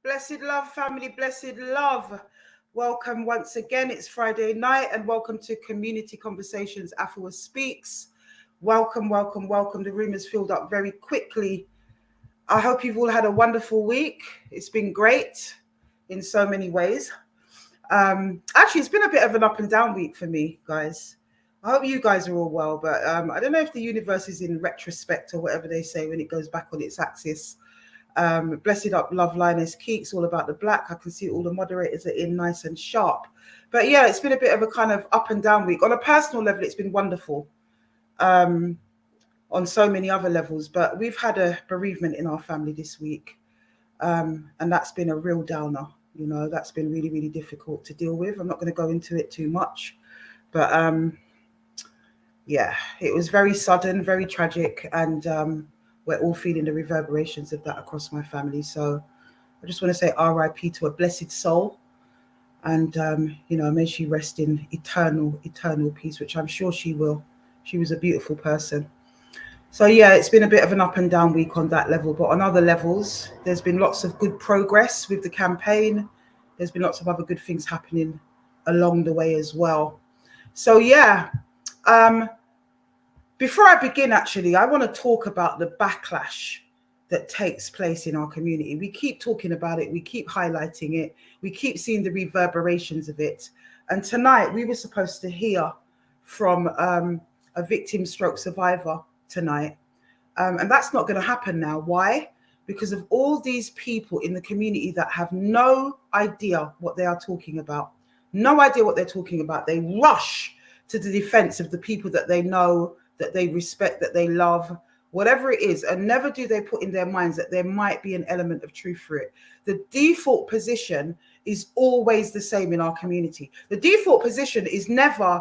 Blessed love, family, blessed love. Welcome once again. It's Friday night and welcome to Community Conversations. Afua Speaks. Welcome, welcome, welcome. The room has filled up very quickly. I hope you've all had a wonderful week. It's been great in so many ways. Actually, it's been a bit of an up and down week for me, guys. I hope you guys are all well, but I don't know if the universe is in retrospect or whatever they say when it goes back on its axis. Blessed up love Linus Keeks, all about the black. I can see all the moderators are in nice and sharp. But yeah, it's been a bit of a kind of up and down week. On a personal level, it's been wonderful on so many other levels. But we've had a bereavement in our family this week. And that's been a real downer. You know, that's been really, really difficult to deal with. I'm not going to go into it too much. But yeah, it was very sudden, very tragic. And we're all feeling the reverberations of that across my family. So I just want to say RIP to a blessed soul. And, you know, may she rest in eternal, eternal peace, which I'm sure she will. She was a beautiful person. So, yeah, it's been a bit of an up and down week on that level. But on other levels, there's been lots of good progress with the campaign. There's been lots of other good things happening along the way as well. So, yeah. Before I begin, actually, I want to talk about the backlash that takes place in our community. We keep talking about it. We keep highlighting it. We keep seeing the reverberations of it. And tonight we were supposed to hear from a victim stroke survivor tonight. And that's not going to happen now. Why? Because of all these people in the community that have no idea what they are talking about. No idea what they're talking about. They rush to the defense of the people that they know, that they respect, that they love, whatever it is, and never do they put in their minds that there might be an element of truth for it. The default position is always the same in our community. The default position is never,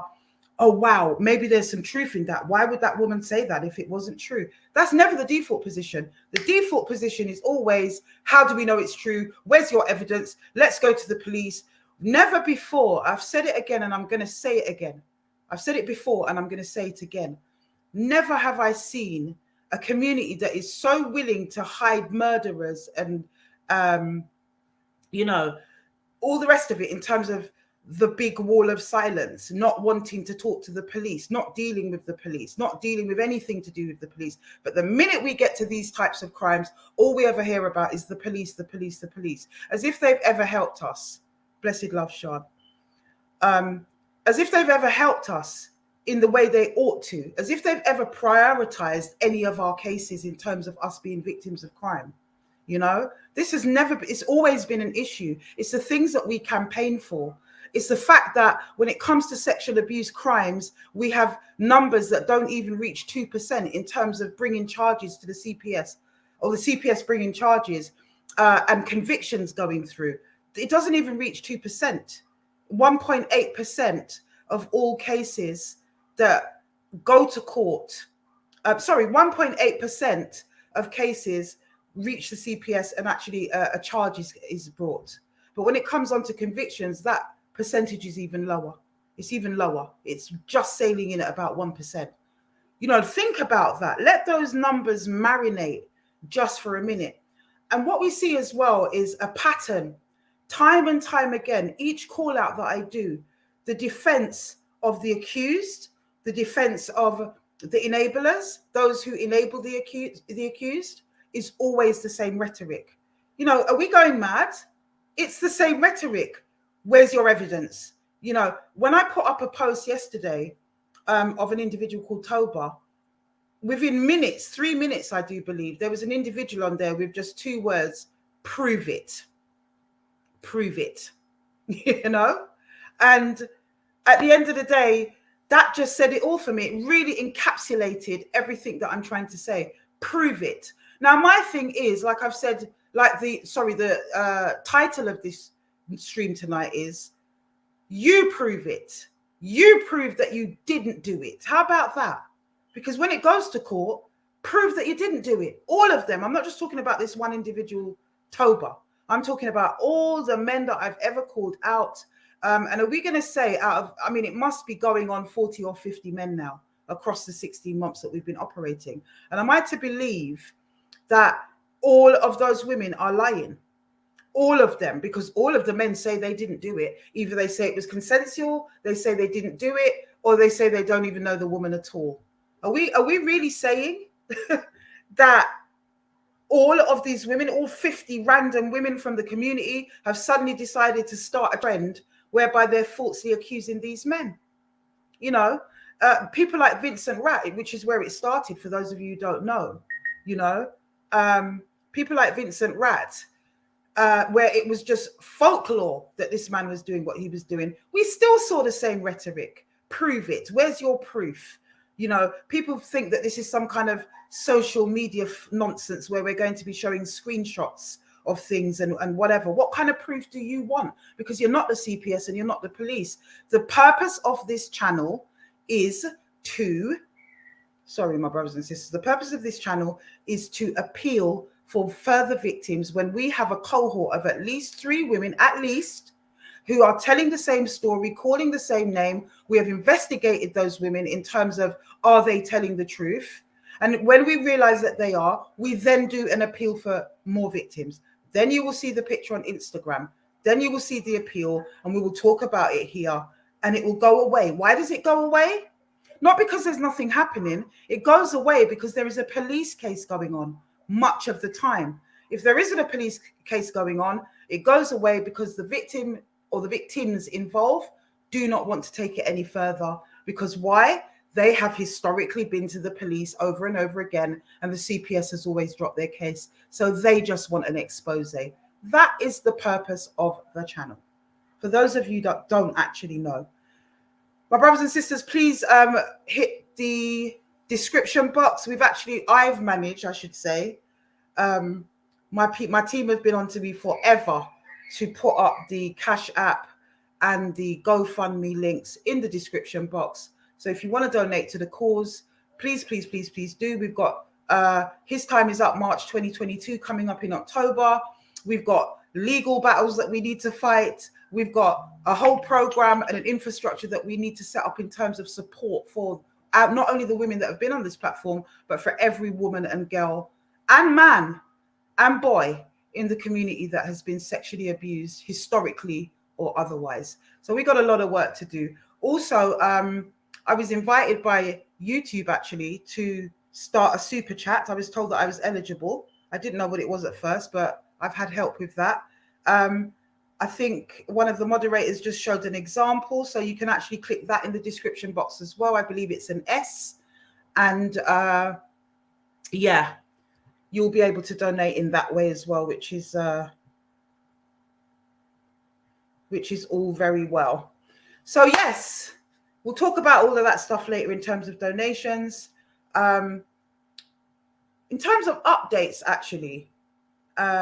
oh, wow, maybe there's some truth in that. Why would that woman say that if it wasn't true? That's never the default position. The default position is always, how do we know it's true? Where's your evidence? Let's go to the police. Never before, I've said it again and I'm going to say it again. I've said it before and I'm going to say it again. Never have I seen a community that is so willing to hide murderers and, you know, all the rest of it in terms of the big wall of silence, not wanting to talk to the police, not dealing with the police, not dealing with anything to do with the police. But the minute we get to these types of crimes, all we ever hear about is the police, the police, the police, as if they've ever helped us. Blessed love, Sean. As if they've ever helped us in the way they ought to, as if they've ever prioritized any of our cases in terms of us being victims of crime. You know, this has never, it's always been an issue. It's the things that we campaign for. It's the fact that when it comes to sexual abuse crimes, we have numbers that don't even reach 2% in terms of bringing charges to the CPS, or the CPS bringing charges and convictions going through. It doesn't even reach 2%. 1.8% of all cases that go to court, 1.8% of cases reach the CPS and actually a charge is brought. But when it comes on to convictions, that percentage is even lower. It's even lower. It's just sailing in at about 1%. You know, think about that. Let those numbers marinate just for a minute. And what we see as well is a pattern, time and time again, each call out that I do, the defense of the accused, the defense of the enablers, those who enable the accused, is always the same rhetoric. You know, are we going mad? It's the same rhetoric. Where's your evidence? You know, when I put up a post yesterday of an individual called Toba, within minutes, 3 minutes, I do believe, there was an individual on there with just 2 words: prove it. Prove it. You know? And at the end of the day, that just said it all for me. It really encapsulated everything that I'm trying to say. Prove it. Now, my thing is, like I've said, like the title of this stream tonight is, you prove it. You prove that you didn't do it. How about that? Because when it goes to court, prove that you didn't do it. All of them. I'm not just talking about this one individual, Toba. I'm talking about all the men that I've ever called out. And are we going to say it must be going on 40 or 50 men now across the 16 months that we've been operating. And am I to believe that all of those women are lying? All of them, because all of the men say they didn't do it. Either they say it was consensual, they say they didn't do it, or they say they don't even know the woman at all. Are we really saying that all of these women, all 50 random women from the community, have suddenly decided to start a trend whereby they're falsely accusing these men? You know, people like Vincent Rat, which is where it started, for those of you who don't know, you know, people like Vincent Rat, where it was just folklore that this man was doing what he was doing. We still saw the same rhetoric. Prove it. Where's your proof? You know, people think that this is some kind of social media nonsense where we're going to be showing screenshots of things and whatever. What kind of proof do you want? Because you're not the CPS and you're not the police. The purpose of this channel is to, sorry, my brothers and sisters, the purpose of this channel is to appeal for further victims when we have a cohort of at least 3 women, at least, who are telling the same story, calling the same name. We have investigated those women in terms of, are they telling the truth? And when we realize that they are, we then do an appeal for more victims. Then you will see the picture on Instagram. Then you will see the appeal, and we will talk about it here, and it will go away. Why does it go away? Not because there's nothing happening. It goes away because there is a police case going on much of the time. If there isn't a police case going on, it goes away because the victim or the victims involved do not want to take it any further. Because why? They have historically been to the police over and over again, and the CPS has always dropped their case. So they just want an expose. That is the purpose of the channel. For those of you that don't actually know, my brothers and sisters, please hit the description box. I've managed, I should say, my team have been on to me forever to put up the Cash App and the GoFundMe links in the description box. So if you want to donate to the cause, please, please, please, please do. We've got His Time Is Up March 2022 coming up in October. We've got legal battles that we need to fight. We've got a whole program and an infrastructure that we need to set up in terms of support for not only the women that have been on this platform, but for every woman and girl and man and boy in the community that has been sexually abused historically or otherwise. So we got a lot of work to do. Also, I was invited by YouTube actually to start a super chat. I was told that I was eligible. I didn't know what it was at first, but I've had help with that. I think one of the moderators just showed an example, so you can actually click that in the description box as well. I believe it's an S, and yeah, you'll be able to donate in that way as well, which is all very well. So yes, we'll talk about all of that stuff later in terms of donations. In terms of updates, actually,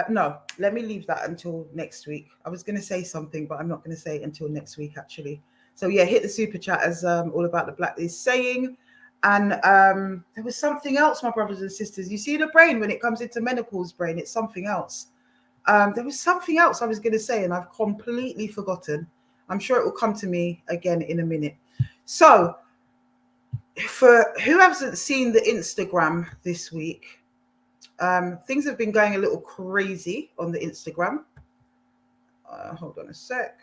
no, let me leave that until next week. I was going to say something, but I'm not going to say it until next week, actually. So yeah, hit the super chat as All About the Black is saying. And there was something else, my brothers and sisters. You see the brain when it comes into menopause brain, it's something else. There was something else I was going to say, and I've completely forgotten. I'm sure it will come to me again in a minute. So for who hasn't seen the Instagram this week, things have been going a little crazy on the Instagram. Hold on a sec.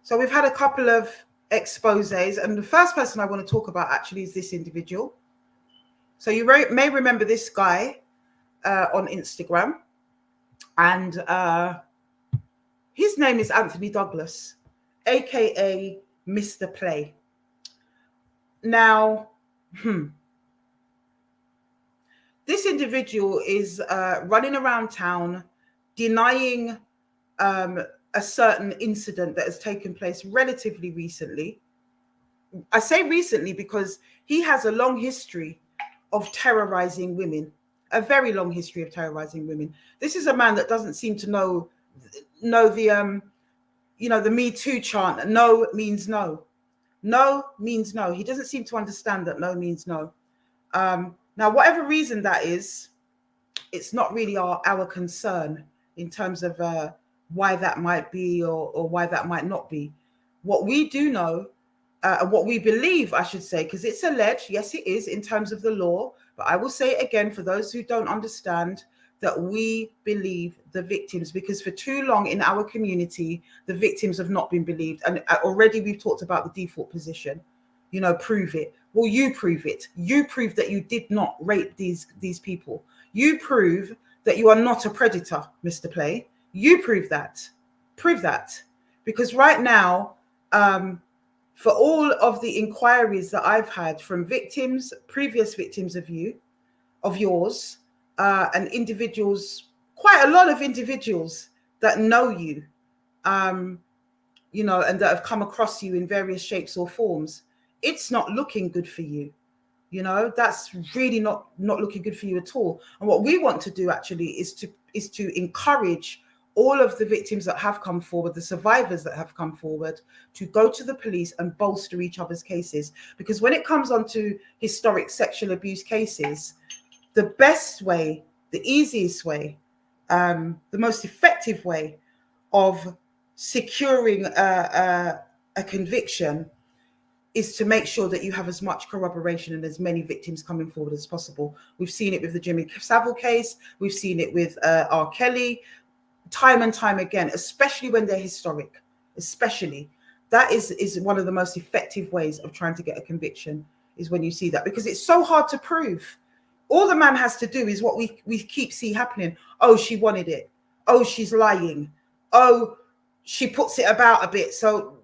So we've had a couple of exposés, and the first person I want to talk about actually is this individual. So you may remember this guy on Instagram, and his name is Anthony Douglas, aka Mr. Play. Now, this individual is running around town denying a certain incident that has taken place relatively recently. I say recently because he has a long history of terrorizing women, a very long history of terrorizing women. This is a man that doesn't seem to know the the Me Too chant. No means no. No means no. He doesn't seem to understand that no means no. Now, whatever reason that is, it's not really our concern in terms of why that might be or why that might not be. What we do know, what we believe, I should say, because it's alleged, yes, it is in terms of the law, but I will say it again for those who don't understand, that we believe the victims, because for too long in our community, the victims have not been believed. And already we've talked about the default position, prove it. Well, you prove it. You prove that you did not rape these people. You prove that you are not a predator, Mr. Play. You prove that. Prove that. Because right now, for all of the inquiries that I've had from victims, previous victims of yours, and individuals, quite a lot of individuals that know you, and that have come across you in various shapes or forms, it's not looking good for you. That's really not looking good for you at all. And what we want to do actually is to encourage all of the victims that have come forward, the survivors that have come forward, to go to the police and bolster each other's cases. Because when it comes on to historic sexual abuse cases, the best way, the easiest way, the most effective way of securing a conviction is to make sure that you have as much corroboration and as many victims coming forward as possible. We've seen it with the Jimmy Savile case. We've seen it with R. Kelly, time and time again, especially when they're historic. Especially, that is one of the most effective ways of trying to get a conviction, is when you see that, because it's so hard to prove. All the man has to do is what we keep see happening. Oh, she wanted it. Oh, she's lying. Oh, she puts it about a bit. So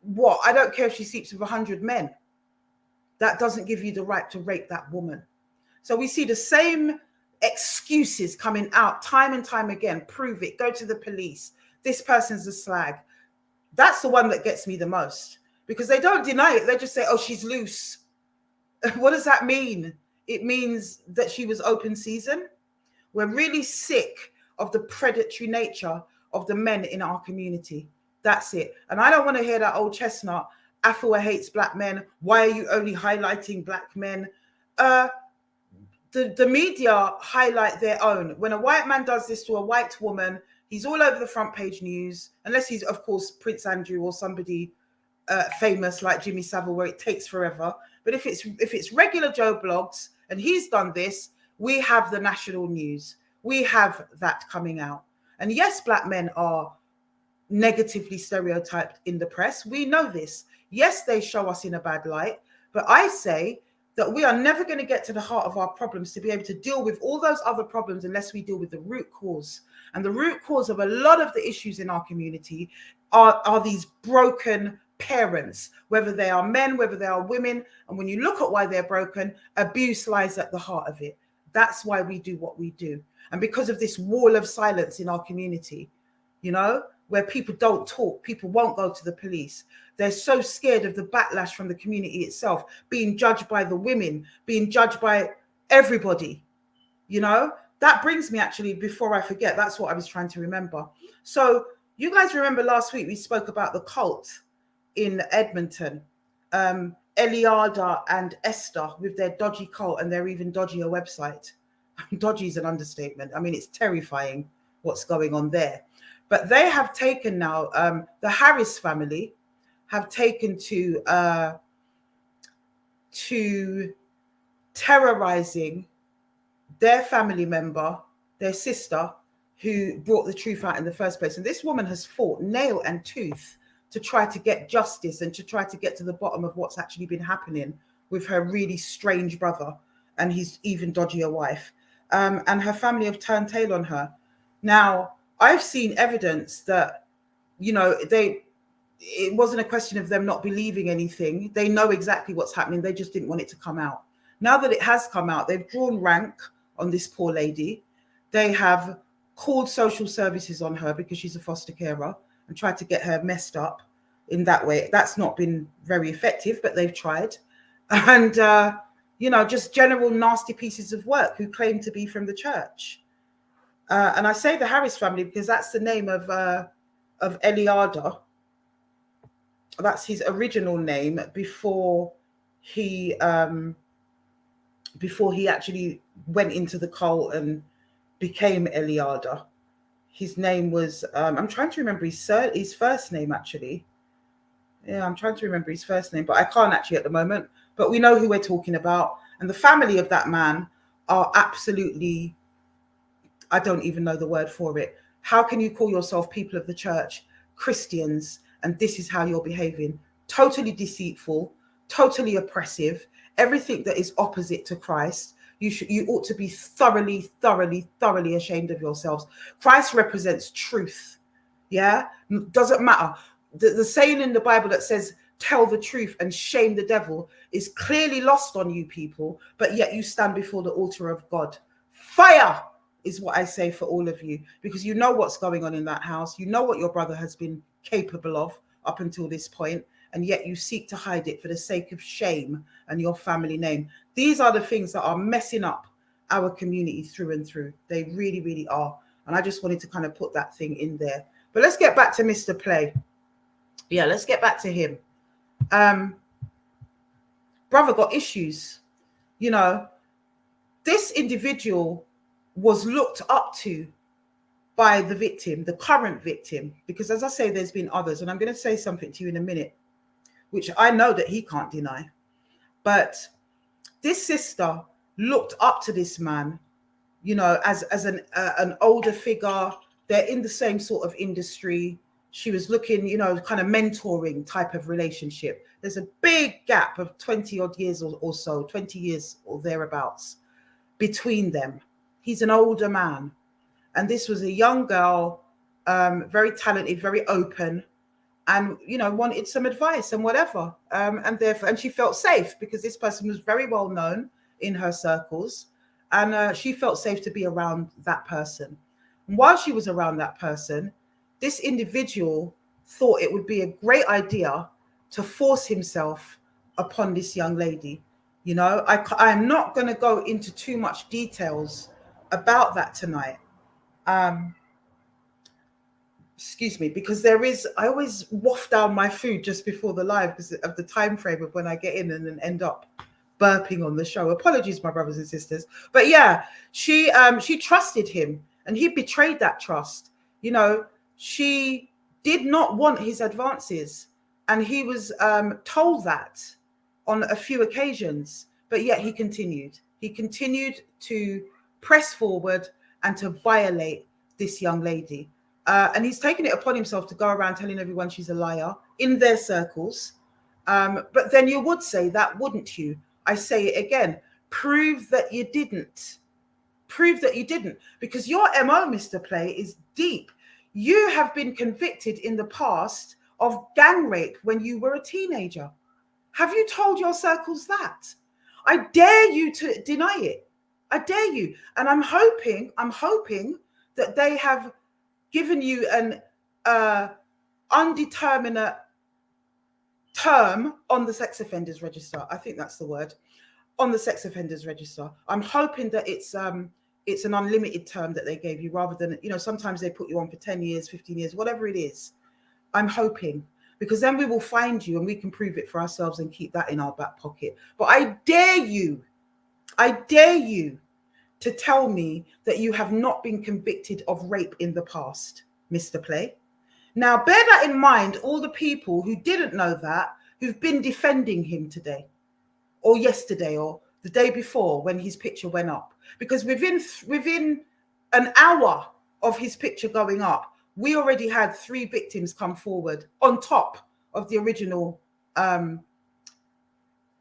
what? I don't care if she sleeps with 100 men. That doesn't give you the right to rape that woman. So we see the same excuses coming out time and time again. Prove it. Go to the police. This person's a slag. That's the one that gets me the most, because they don't deny it. They just say, oh, she's loose. What does that mean? It means that she was open season. We're really sick of the predatory nature of the men in our community. That's it. And I don't want to hear that old chestnut, Afua hates black men. Why are you only highlighting black men? The media highlight their own. When a white man does this to a white woman, he's all over the front page news, unless he's, of course, Prince Andrew or somebody famous like Jimmy Savile, where it takes forever. But if it's regular Joe Blogs and he's done this, we have the national news. We have that coming out. And yes, black men are negatively stereotyped in the press. We know this. Yes, they show us in a bad light. But I say that we are never going to get to the heart of our problems to be able to deal with all those other problems unless we deal with the root cause. And the root cause of a lot of the issues in our community are these broken parents, whether they are men, whether they are women. And when you look at why they're broken, abuse lies at the heart of it. That's why we do what we do. And because of this wall of silence in our community, where people don't talk, people won't go to the police. They're so scared of the backlash from the community itself, being judged by the women, being judged by everybody. That brings me, actually, before I forget, that's what I was trying to remember. So you guys remember last week we spoke about the cult in Edmonton, Eliada and Esther with their dodgy cult and their even dodgier website. Dodgy is an understatement. I mean, it's terrifying what's going on there. But they have taken now, the Harris family have taken to terrorizing their family member, their sister, who brought the truth out in the first place. And this woman has fought nail and tooth to try to get justice and to try to get to the bottom of what's actually been happening with her really strange brother and his even dodgier wife. And her family have turned tail on her. Now, I've seen evidence that, you know, it wasn't a question of them not believing anything. They know exactly what's happening. They just didn't want it to come out. Now that it has come out, they've drawn rank on this poor lady. They have called social services on her because she's a foster carer and tried to get her messed up in that way. That's not been very effective, but they've tried. And, you know, just general nasty pieces of work who claim to be from the church. And I say the Harris family because that's the name of Eliada. That's his original name before he actually went into the cult and became Eliada. His name was I'm trying to remember his first name actually. Yeah, I'm trying to remember his first name, but I can't actually at the moment. But we know who we're talking about. And the family of that man are absolutely, I don't even know the word for it. How can you call yourself people of the church, Christians, and this is how you're behaving? Totally deceitful, totally oppressive, everything that is opposite to Christ. You ought to be thoroughly, thoroughly, thoroughly ashamed of yourselves. Christ represents truth. Yeah, doesn't matter. The saying in the Bible that says, tell the truth and shame the devil is clearly lost on you people, but yet you stand before the altar of God. Fire is what I say for all of you, because you know what's going on in that house. You know what your brother has been capable of up until this point, and yet you seek to hide it for the sake of shame and your family name. These are the things that are messing up our community through and through. They really, really are. And I just wanted to kind of put that thing in there. But let's get back to Mr. Play. Yeah, let's get back to him. Brother got issues. You know, this individual was looked up to by the victim, the current victim, because as I say, there's been others, and I'm going to say something to you in a minute, which I know that he can't deny. But this sister looked up to this man, you know, as an older figure. They're in the same sort of industry. She was looking, you know, kind of mentoring type of relationship. There's a big gap of 20 odd years or so, 20 years or thereabouts between them. He's an older man. And this was a young girl, very talented, very open, and, you know, wanted some advice and whatever. And she felt safe because this person was very well known in her circles. And she felt safe to be around that person. And while she was around that person, this individual thought it would be a great idea to force himself upon this young lady. You know, I'm not going to go into too much details about that tonight. Excuse me, because I always waft down my food just before the live because of the time frame of when I get in and then end up burping on the show. Apologies, my brothers and sisters. But yeah, she trusted him and he betrayed that trust. You know, she did not want his advances, and he was told that on a few occasions, but yet he continued. He continued to press forward and to violate this young lady. And he's taken it upon himself to go around telling everyone she's a liar in their circles. But then you would say that, wouldn't you? I say it again. Prove that you didn't. Prove that you didn't. Because your MO, Mr. Play, is deep. You have been convicted in the past of gang rape when you were a teenager. Have you told your circles that? I dare you to deny it. I dare you. And I'm hoping that they have given you an undeterminate term on the sex offenders register. I think that's the word, on the sex offenders register. I'm hoping that it's an unlimited term that they gave you, rather than, you know, sometimes they put you on for 10 years, 15 years, whatever it is. I'm hoping, because then we will find you and we can prove it for ourselves and keep that in our back pocket. But I dare you to tell me that you have not been convicted of rape in the past, Mr. Play. Now, bear that in mind, all the people who didn't know that, who've been defending him today or yesterday or the day before when his picture went up. Because within an hour of his picture going up, we already had 3 victims come forward on top of the original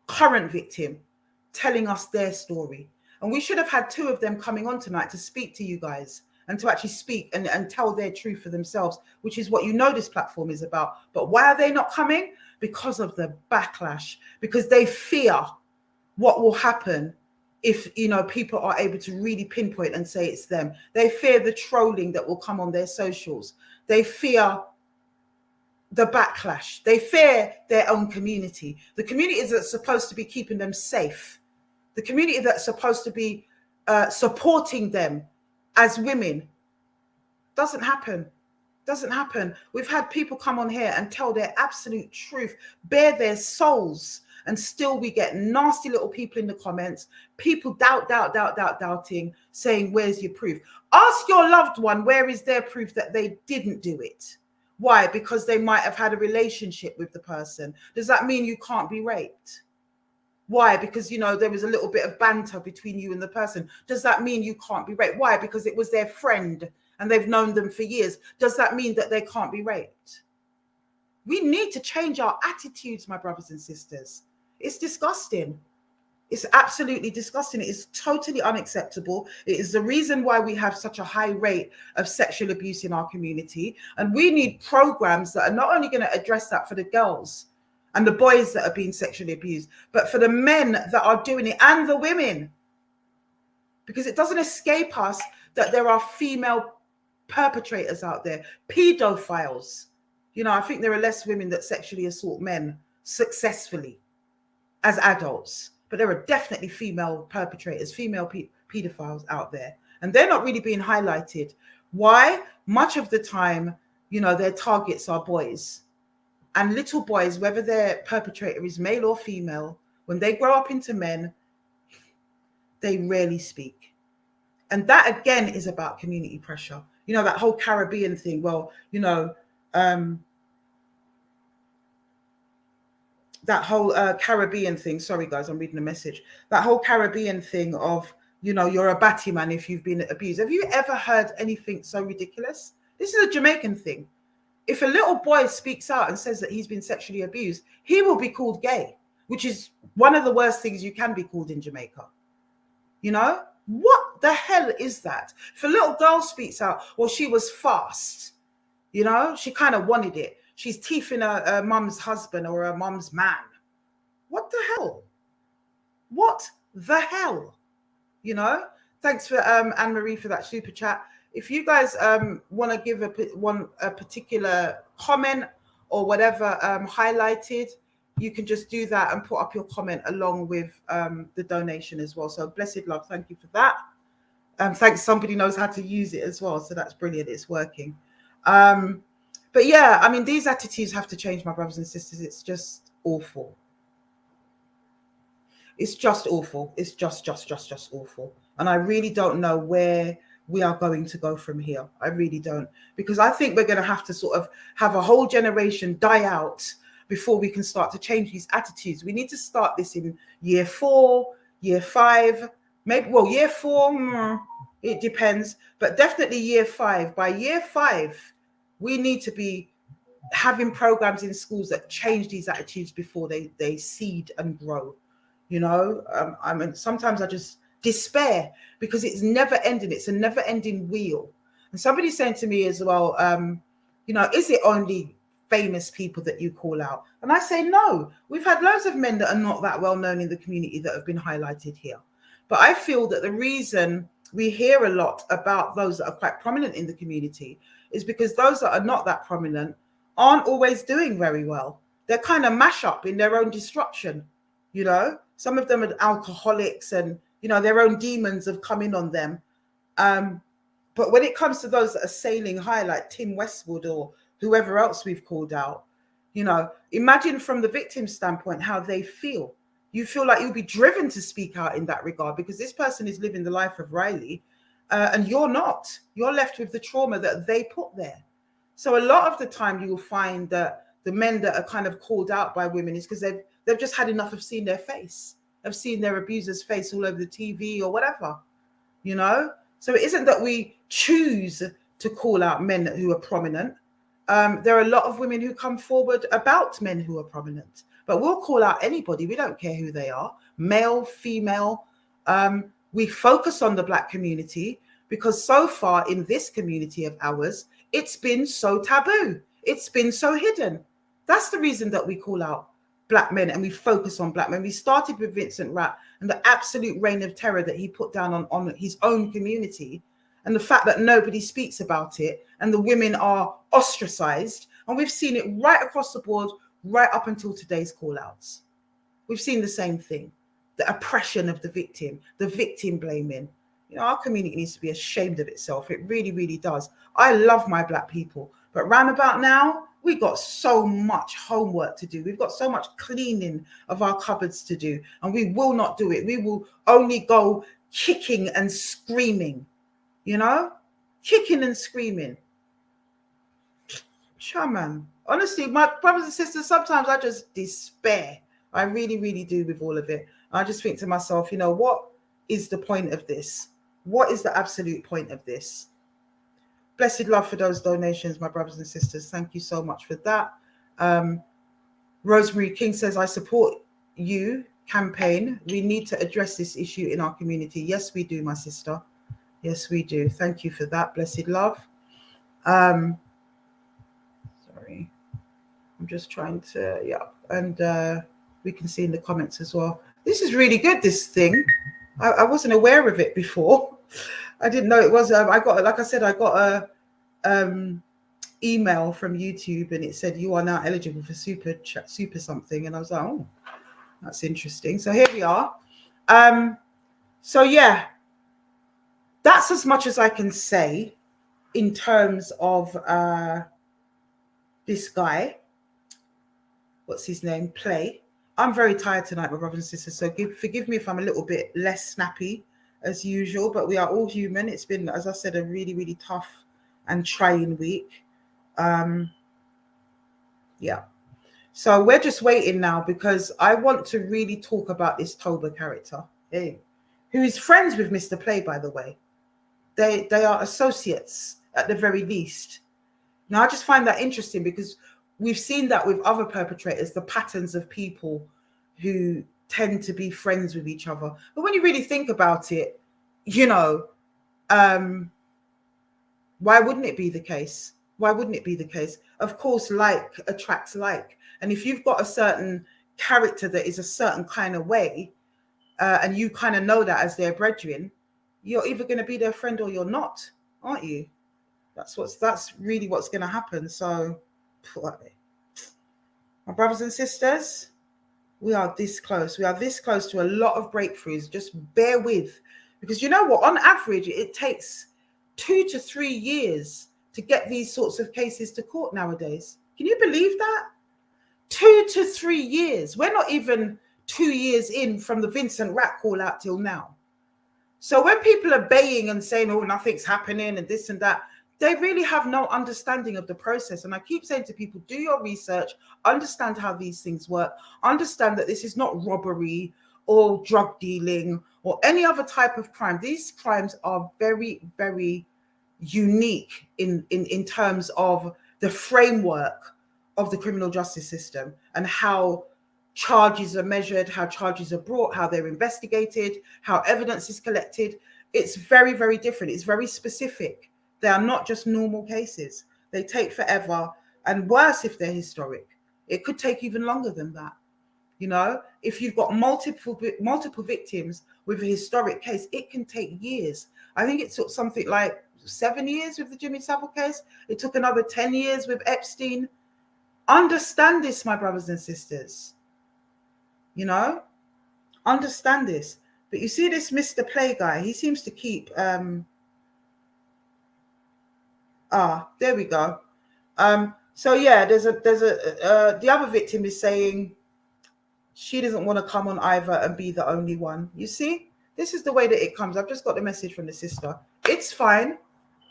current victim telling us their story. And we should have had 2 of them coming on tonight to speak to you guys and to actually speak and tell their truth for themselves, which is what this platform is about. But why are they not coming? Because of the backlash, because they fear what will happen if, people are able to really pinpoint and say it's them. They fear the trolling that will come on their socials. They fear the backlash. They fear their own community. The community that's supposed to be keeping them safe. The community that's supposed to be supporting them as women. Doesn't happen. We've had people come on here and tell their absolute truth, bare their souls, and still we get nasty little people in the comments, people doubting, saying, where's your proof? Ask your loved one, where is their proof that they didn't do it? Why? Because they might have had a relationship with the person. Does that mean you can't be raped? Why? Because, there was a little bit of banter between you and the person. Does that mean you can't be raped? Why? Because it was their friend and they've known them for years. Does that mean that they can't be raped? We need to change our attitudes, my brothers and sisters. It's disgusting. It's absolutely disgusting. It is totally unacceptable. It is the reason why we have such a high rate of sexual abuse in our community. And we need programs that are not only going to address that for the girls and the boys that are being sexually abused, but for the men that are doing it and the women. Because it doesn't escape us that there are female perpetrators out there, pedophiles. I think there are less women that sexually assault men successfully as adults, but there are definitely female perpetrators, female pedophiles out there, and they're not really being highlighted. Why? Much of the time, their targets are boys. And little boys, whether their perpetrator is male or female, when they grow up into men, they rarely speak. And that, again, is about community pressure. That whole Caribbean thing. Well, that whole Caribbean thing. Sorry, guys, I'm reading a message. That whole Caribbean thing of, you're a batty man if you've been abused. Have you ever heard anything so ridiculous? This is a Jamaican thing. If a little boy speaks out and says that he's been sexually abused, he will be called gay, which is one of the worst things you can be called in Jamaica. What the hell is that? If a little girl speaks out, well, she was fast, she kind of wanted it. She's teething her mum's husband or her mum's man. What the hell? What the hell? Thanks for Anne-Marie for that super chat. If you guys want to give a particular comment or whatever highlighted, you can just do that and put up your comment along with the donation as well. So blessed love, thank you for that. Thanks, somebody knows how to use it as well. So that's brilliant, it's working. But yeah, these attitudes have to change, my brothers and sisters. It's just awful. It's just awful. It's just awful. And I really don't know where we are going to go from here. I really don't. Because I think we're going to have to sort of have a whole generation die out before we can start to change these attitudes. We need to start this in year 4, year 5, maybe, well, year 4, it depends, but definitely year 5. By year 5, we need to be having programs in schools that change these attitudes before they seed and grow. Sometimes I just despair because it's never ending. It's a never ending wheel. And somebody's saying to me as well, is it only famous people that you call out? And I say, no, we've had loads of men that are not that well known in the community that have been highlighted here. But I feel that the reason we hear a lot about those that are quite prominent in the community is because those that are not that prominent aren't always doing very well. They're kind of mash up in their own destruction. Some of them are alcoholics and, their own demons have come in on them. But when it comes to those that are sailing high, like Tim Westwood or whoever else we've called out, imagine from the victim's standpoint how they feel. You feel like you'll be driven to speak out in that regard because this person is living the life of Riley and you're not. You're left with the trauma that they put there. So a lot of the time you will find that the men that are kind of called out by women is because they've just had enough of seeing their face, of seeing their abuser's face all over the TV or whatever, So it isn't that we choose to call out men who are prominent. There are a lot of women who come forward about men who are prominent, but we'll call out anybody. We don't care who they are, male, female. We focus on the Black community because so far in this community of ours, it's been so taboo. It's been so hidden. That's the reason that we call out Black men and we focus on Black men. We started with Vincent Rapp and the absolute reign of terror that he put down on his own community, and the fact that nobody speaks about it and the women are ostracized. And we've seen it right across the board, right up until today's call outs. We've seen the same thing, the oppression of the victim blaming. You know, our community needs to be ashamed of itself. It really, really does. I love my Black people, but round about now, we got so much homework to do. We've got so much cleaning of our cupboards to do, and we will not do it. We will only go kicking and screaming, you know, kicking and screaming. Shaman. Honestly, my brothers and sisters, sometimes I just despair. I really, really do with all of it. I just think to myself, you know, what is the point of this? What is the absolute point of this? Blessed love for those donations, my brothers and sisters. Thank you so much for that. Rosemary King says, I support you campaign. We need to address this issue in our community. Yes, we do, my sister. Yes, we do. Thank you for that. Blessed love. Sorry. I'm just trying to, yeah. And we can see in the comments as well. This is really good, this thing. I wasn't aware of it before. I didn't know it was. I got, like I said, I got a email from YouTube, and it said you are now eligible for super something, and I was like, oh, that's interesting. So here we are. So yeah, that's as much as I can say in terms of this guy. What's his name? Play. I'm very tired tonight, my brothers and sisters. So forgive me if I'm a little bit less snappy as usual, but we are all human. It's been, as I said, a really, really tough and trying week. Yeah. So we're just waiting now because I want to really talk about this Toba character, who is friends with Mr. Play, by the way. They are associates at the very least. Now, I just find that interesting because we've seen that with other perpetrators, the patterns of people who tend to be friends with each other. But when you really think about it, you know, why wouldn't it be the case? Why wouldn't it be the case? Of course, like attracts like. And if you've got a certain character that is a certain kind of way, and you kind of know that as their brethren, you're either going to be their friend or you're not, aren't you? That's really what's going to happen. So, my brothers and sisters, we are this close. We are this close to a lot of breakthroughs. Just bear with, because you know what? On average, it takes 2 to 3 years to get these sorts of cases to court nowadays. Can you believe that? 2 to 3 years. We're not even 2 years in from the Vincent Rapp call out till now. So when people are baying and saying, oh, nothing's happening and this and that, they really have no understanding of the process. And I keep saying to people, do your research, understand how these things work, understand that this is not robbery or drug dealing or any other type of crime. These crimes are very, very unique in terms of the framework of the criminal justice system and how charges are measured, how charges are brought, how they're investigated, how evidence is collected. It's very, very different. It's very specific. They are not just normal cases. They take forever, and worse if they're historic. It could take even longer than that. You know, if you've got multiple victims with a historic case, it can take years. I think it took something like 7 years with the Jimmy Savile case. It took another 10 years with Epstein. Understand this, my brothers and sisters. You know, understand this. But you see this Mr. Play guy, he seems to keep there we go. So yeah, there's a the other victim is saying she doesn't want to come on either and be the only one. You see, this is the way that it comes. I've just got the message from the sister. It's fine.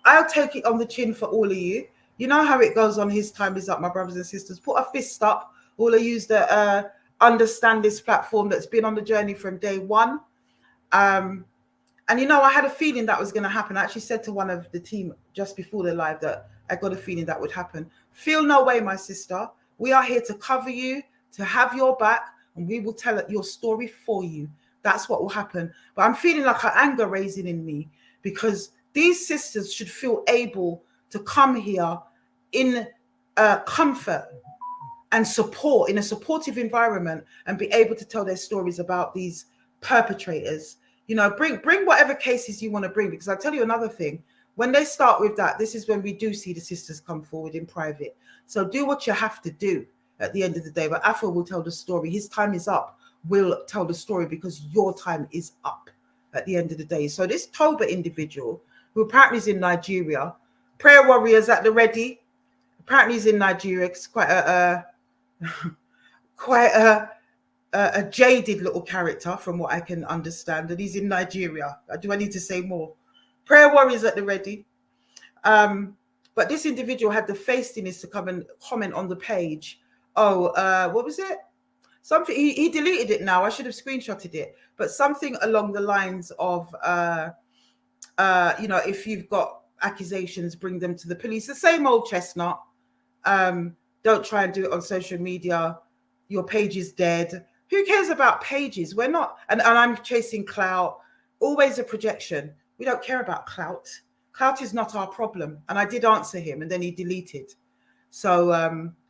I'll take it on the chin for all of you. You know how it goes on His Time Is Up, my brothers and sisters. Put a fist up, all of you that understand this platform, that's been on the journey from day one. And And, you know, I had a feeling that was going to happen. I actually said to one of the team just before the live that I got a feeling that would happen. Feel no way, my sister. We are here to cover you, to have your back, and we will tell your story for you. That's what will happen. But I'm feeling like an anger raising in me, because these sisters should feel able to come here in comfort and support, in a supportive environment, and be able to tell their stories about these perpetrators. You know, bring whatever cases you want to bring, because I'll tell you another thing. When they start with that, this is when we do see the sisters come forward in private. So do what you have to do at the end of the day. But Afua will tell the story. His time is up. Will tell the story, because your time is up at the end of the day. So this Toba individual, who apparently is in Nigeria, prayer warriors at the ready. Apparently he's in Nigeria. It's quite a jaded little character, from what I can understand, and he's in Nigeria. Do I need to say more? Prayer warriors at the ready. But this individual had the feistiness to come and comment on the page. What was it? Something, he deleted it now. I should have screenshotted it. But something along the lines of, you know, if you've got accusations, bring them to the police. The same old chestnut. Don't try and do it on social media. Your page is dead. Who cares about pages? We're not, and I'm chasing clout. Always a projection. We don't care about clout. Clout is not our problem. And I did answer him, and then he deleted. So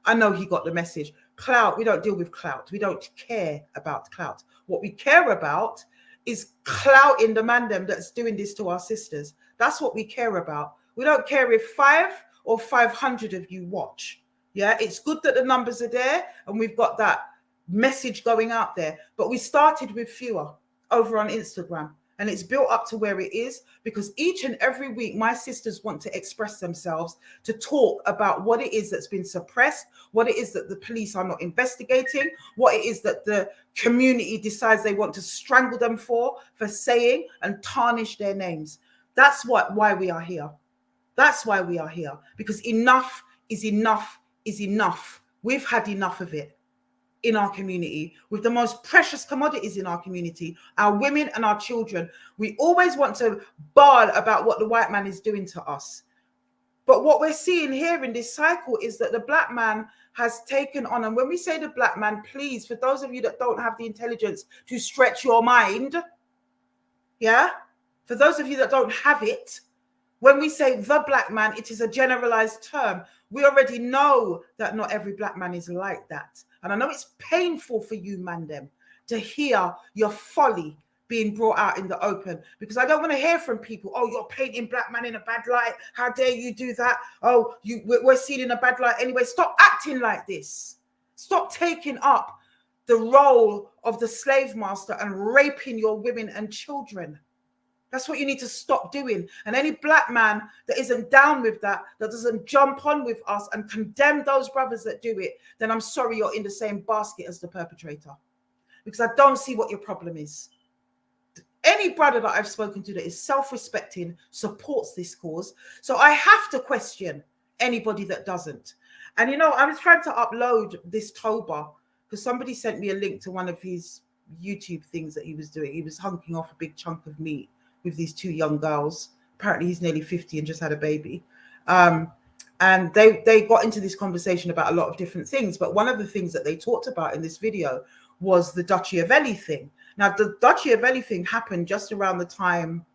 I know he got the message. Clout, we don't deal with clout. We don't care about clout. What we care about is clout in the mandem that's doing this to our sisters. That's what we care about. We don't care if 5 or 500 of you watch. Yeah, it's good that the numbers are there and we've got that message going out there. But we started with fewer over on Instagram, and it's built up to where it is, because each and every week my sisters want to express themselves, to talk about what it is that's been suppressed, what it is that the police are not investigating, what it is that the community decides they want to strangle them for saying, and tarnish their names. That's why we are here. That's why we are here, because enough is enough is enough. We've had enough of it in our community, with the most precious commodities in our community, our women and our children. We always want to bawl about what the white man is doing to us. But what we're seeing here in this cycle is that the black man has taken on, and when we say the black man, please, for those of you that don't have the intelligence to stretch your mind, yeah, for those of you that don't have it, when we say the black man, it is a generalized term. We already know that not every black man is like that. And I know it's painful for you, mandem, to hear your folly being brought out in the open, because I don't want to hear from people, oh, you're painting black man in a bad light. How dare you do that? Oh, we're seen in a bad light anyway. Stop acting like this. Stop taking up the role of the slave master and raping your women and children. That's what you need to stop doing. And any black man that isn't down with that, that doesn't jump on with us and condemn those brothers that do it, then I'm sorry, you're in the same basket as the perpetrator. Because I don't see what your problem is. Any brother that I've spoken to that is self-respecting supports this cause. So I have to question anybody that doesn't. And, you know, I was trying to upload this Toba because somebody sent me a link to one of his YouTube things that he was doing. He was hunking off a big chunk of meat with these 2 young girls. Apparently he's nearly 50 and just had a baby. And they got into this conversation about a lot of different things. But one of the things that they talked about in this video was the Dutchiavelli thing. Now, the Dutchiavelli thing happened just around the time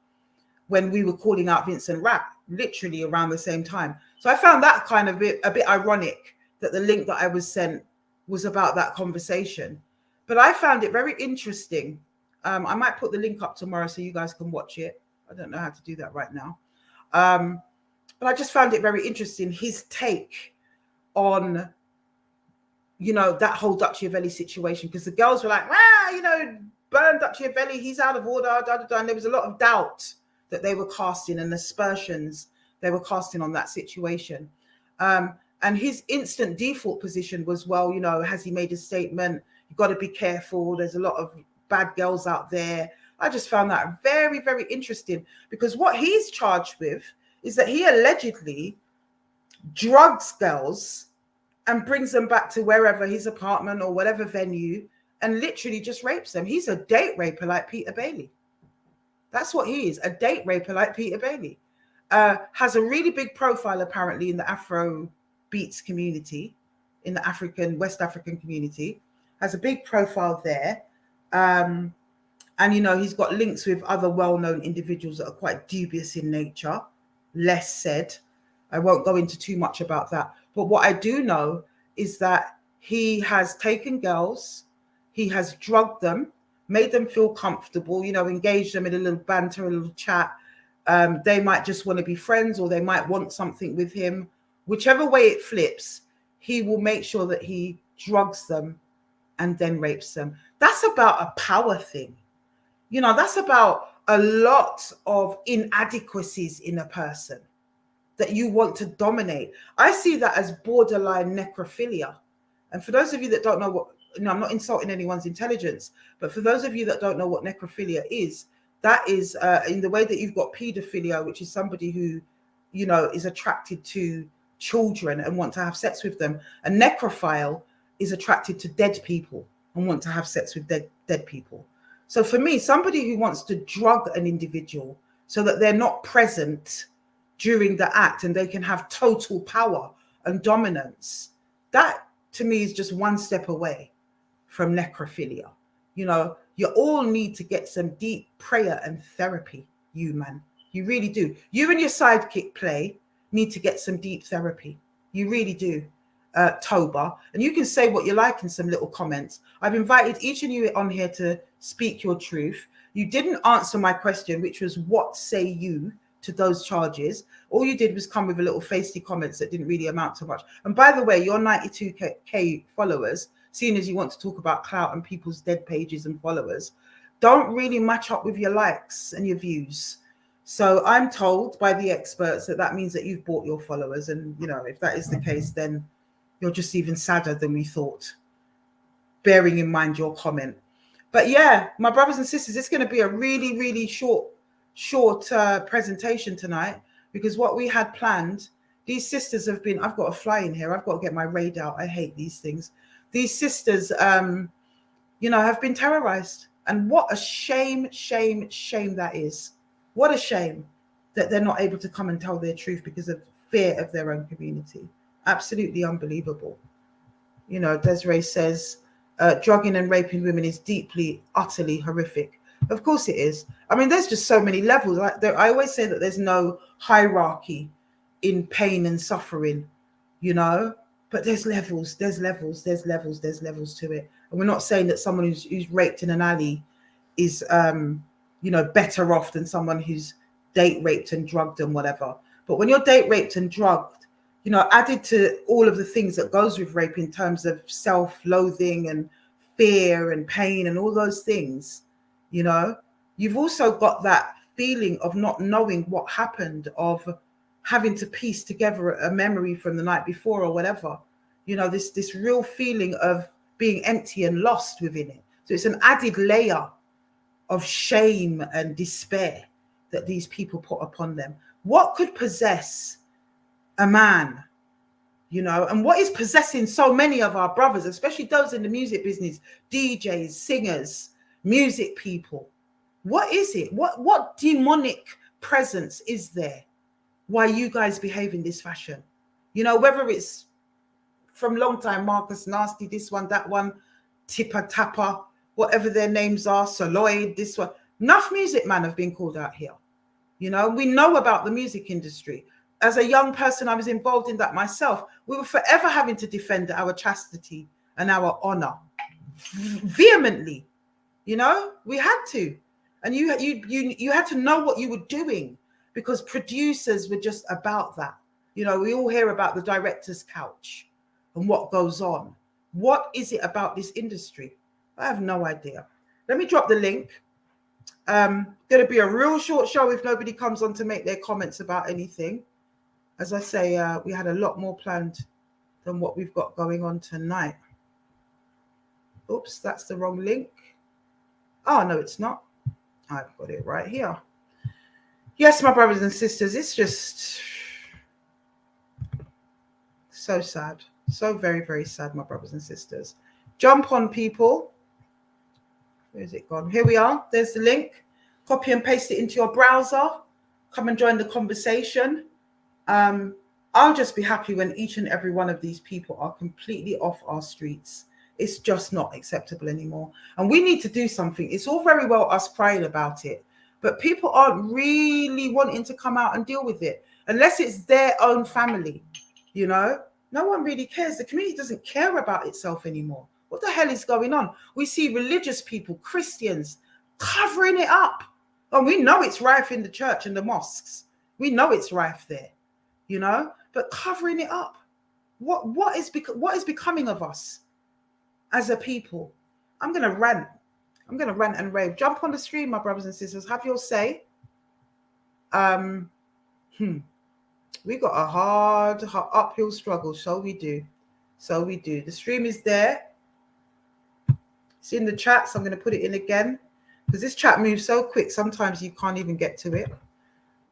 when we were calling out Vincent Rapp, literally around the same time. So I found that kind of a bit ironic that the link that I was sent was about that conversation. But I found it very interesting. I might put the link up tomorrow so you guys can watch it. I don't know how to do that right now. But I just found it very interesting, his take on, you know, that whole Dutchiavelli situation, because the girls were like, you know, burn Dutchiavelli, he's out of order, and there was a lot of doubt that they were casting and aspersions they were casting on that situation. And his instant default position was, well, you know, has he made a statement? You've got to be careful. There's a lot of bad girls out there. I just found that very, very interesting, because what he's charged with is that he allegedly drugs girls and brings them back to wherever, his apartment or whatever venue, and literally just rapes them. He's a date raper like Peter Bailey. That's what he is, a date raper like Peter Bailey. Has a really big profile apparently in the Afro beats community, in the West African community. Has a big profile there. And, he's got links with other well-known individuals that are quite dubious in nature. Less said. I won't go into too much about that. But what I do know is that he has taken girls, he has drugged them, made them feel comfortable, engaged them in a little banter, a little chat. They might just want to be friends, or they might want something with him. Whichever way it flips, he will make sure that he drugs them and then rapes them. That's about a power thing. That's about a lot of inadequacies in a person that you want to dominate. I see that as borderline necrophilia. And for those of you that don't know what, I'm not insulting anyone's intelligence, but for those of you that don't know what necrophilia is, that is in the way that you've got pedophilia, which is somebody who, is attracted to children and want to have sex with them. A necrophile is attracted to dead people and want to have sex with dead people. So for me, somebody who wants to drug an individual so that they're not present during the act and they can have total power and dominance, that to me is just one step away from necrophilia. You all need to get some deep prayer and therapy, man. You really do. You and your sidekick play need to get some deep therapy. You really do. Toba, and you can say what you like in some little comments. I've invited each of you on here to speak your truth. You didn't answer my question, which was, what say you to those charges? All you did was come with a little feisty comments that didn't really amount to much. And by the way, your 92k followers, seeing as you want to talk about clout and people's dead pages and followers, don't really match up with your likes and your views. So I'm told by the experts that means that you've bought your followers. And, if that is the case, then you're just even sadder than we thought, bearing in mind your comment. But yeah, my brothers and sisters, it's going to be a really, really short presentation tonight, because what we had planned, these sisters have been, I've got a fly in here, I've got to get my raid out. I hate these things. These sisters, have been terrorized. And what a shame that is. What a shame that they're not able to come and tell their truth because of fear of their own community. Absolutely unbelievable. Desiree says, drugging and raping women is deeply, utterly horrific. Of course it is. I mean, there's just so many levels. I always say that there's no hierarchy in pain and suffering, but there's levels to it. And we're not saying that someone who's raped in an alley is, better off than someone who's date raped and drugged and whatever. But when you're date raped and drugged, added to all of the things that goes with rape in terms of self-loathing and fear and pain and all those things, you've also got that feeling of not knowing what happened, of having to piece together a memory from the night before or whatever, this real feeling of being empty and lost within it. So it's an added layer of shame and despair that these people put upon them. What could possess a man, and what is possessing so many of our brothers, especially those in the music business, DJs, singers, music people? What is it? What demonic presence is there why you guys behave in this fashion? Whether it's from long time, Marcus Nasty, this one, that one, Tipper Tapper, whatever their names are, Soloid, this one. Enough music man have been called out here. We know about the music industry. As a young person, I was involved in that myself. We were forever having to defend our chastity and our honor vehemently. We had to. And you had to know what you were doing, because producers were just about that. We all hear about the director's couch and what goes on. What is it about this industry? I have no idea. Let me drop the link. Going to be a real short show if nobody comes on to make their comments about anything. As I say, we had a lot more planned than what we've got going on tonight. Oops, that's the wrong link. Oh, no, it's not. I've got it right here. Yes, my brothers and sisters, it's just so sad. So very, very sad, my brothers and sisters. Jump on, people. Where's it gone? Here we are. There's the link. Copy and paste it into your browser. Come and join the conversation. I'll just be happy when each and every one of these people are completely off our streets. It's just not acceptable anymore. And we need to do something. It's all very well us crying about it, but people aren't really wanting to come out and deal with it unless it's their own family. You know, no one really cares. The community doesn't care about itself anymore. What the hell is going on? We see religious people, Christians, covering it up. And we know it's rife in the church and the mosques. We know it's rife there, you know, but covering it up. What is becoming of us as a people? I'm going to rant. I'm going to rant and rave. Jump on the stream, my brothers and sisters. Have your say. We got a hard uphill struggle. So we do. The stream is there. It's in the chat, so I'm going to put it in again because this chat moves so quick. Sometimes you can't even get to it.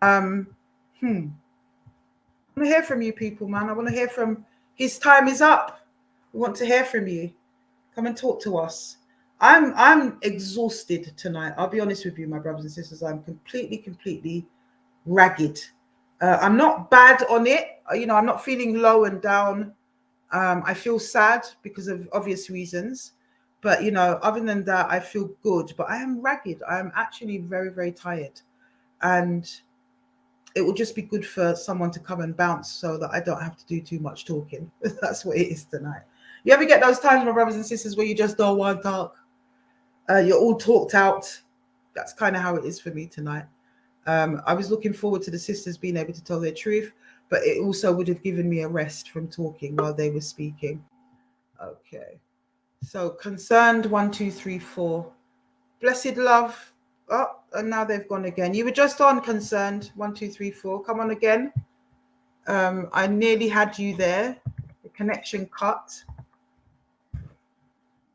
I want to hear from you people, man. I want to hear from. His time is up. We want to hear from you. Come and talk to us. I'm exhausted tonight. I'll be honest with you, my brothers and sisters. I'm completely ragged. I'm not bad on it. You know, I'm not feeling low and down. I feel sad because of obvious reasons. But, you know, other than that, I feel good. But I am ragged. I am actually very tired. And it will just be good for someone to come and bounce so that I don't have to do too much talking. That's what it is tonight. You ever get those times, my brothers and sisters, where you just don't want to talk? You're all talked out. That's kind of how it is for me tonight. I was looking forward to the sisters being able to tell their truth, but it also would have given me a rest from talking while they were speaking. Okay. So concerned 1, 2, 3, 4. Blessed love. Oh, and now they've gone again. You were just on concerned 1, 2, 3, 4. Come on again. I nearly had you there. The connection cut.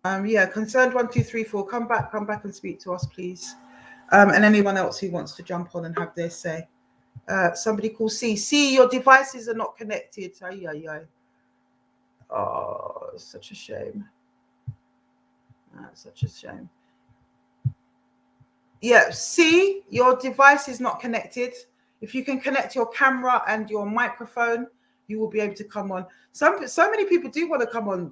Yeah, concerned 1, 2, 3, 4. Come back and speak to us, please. And anyone else who wants to jump on and have their say. Somebody called C, your devices are not connected. Ay. Oh, such a shame. Such a shame. Yeah, C, your device is not connected. If you can connect your camera and your microphone, you will be able to come on. So many people do want to come on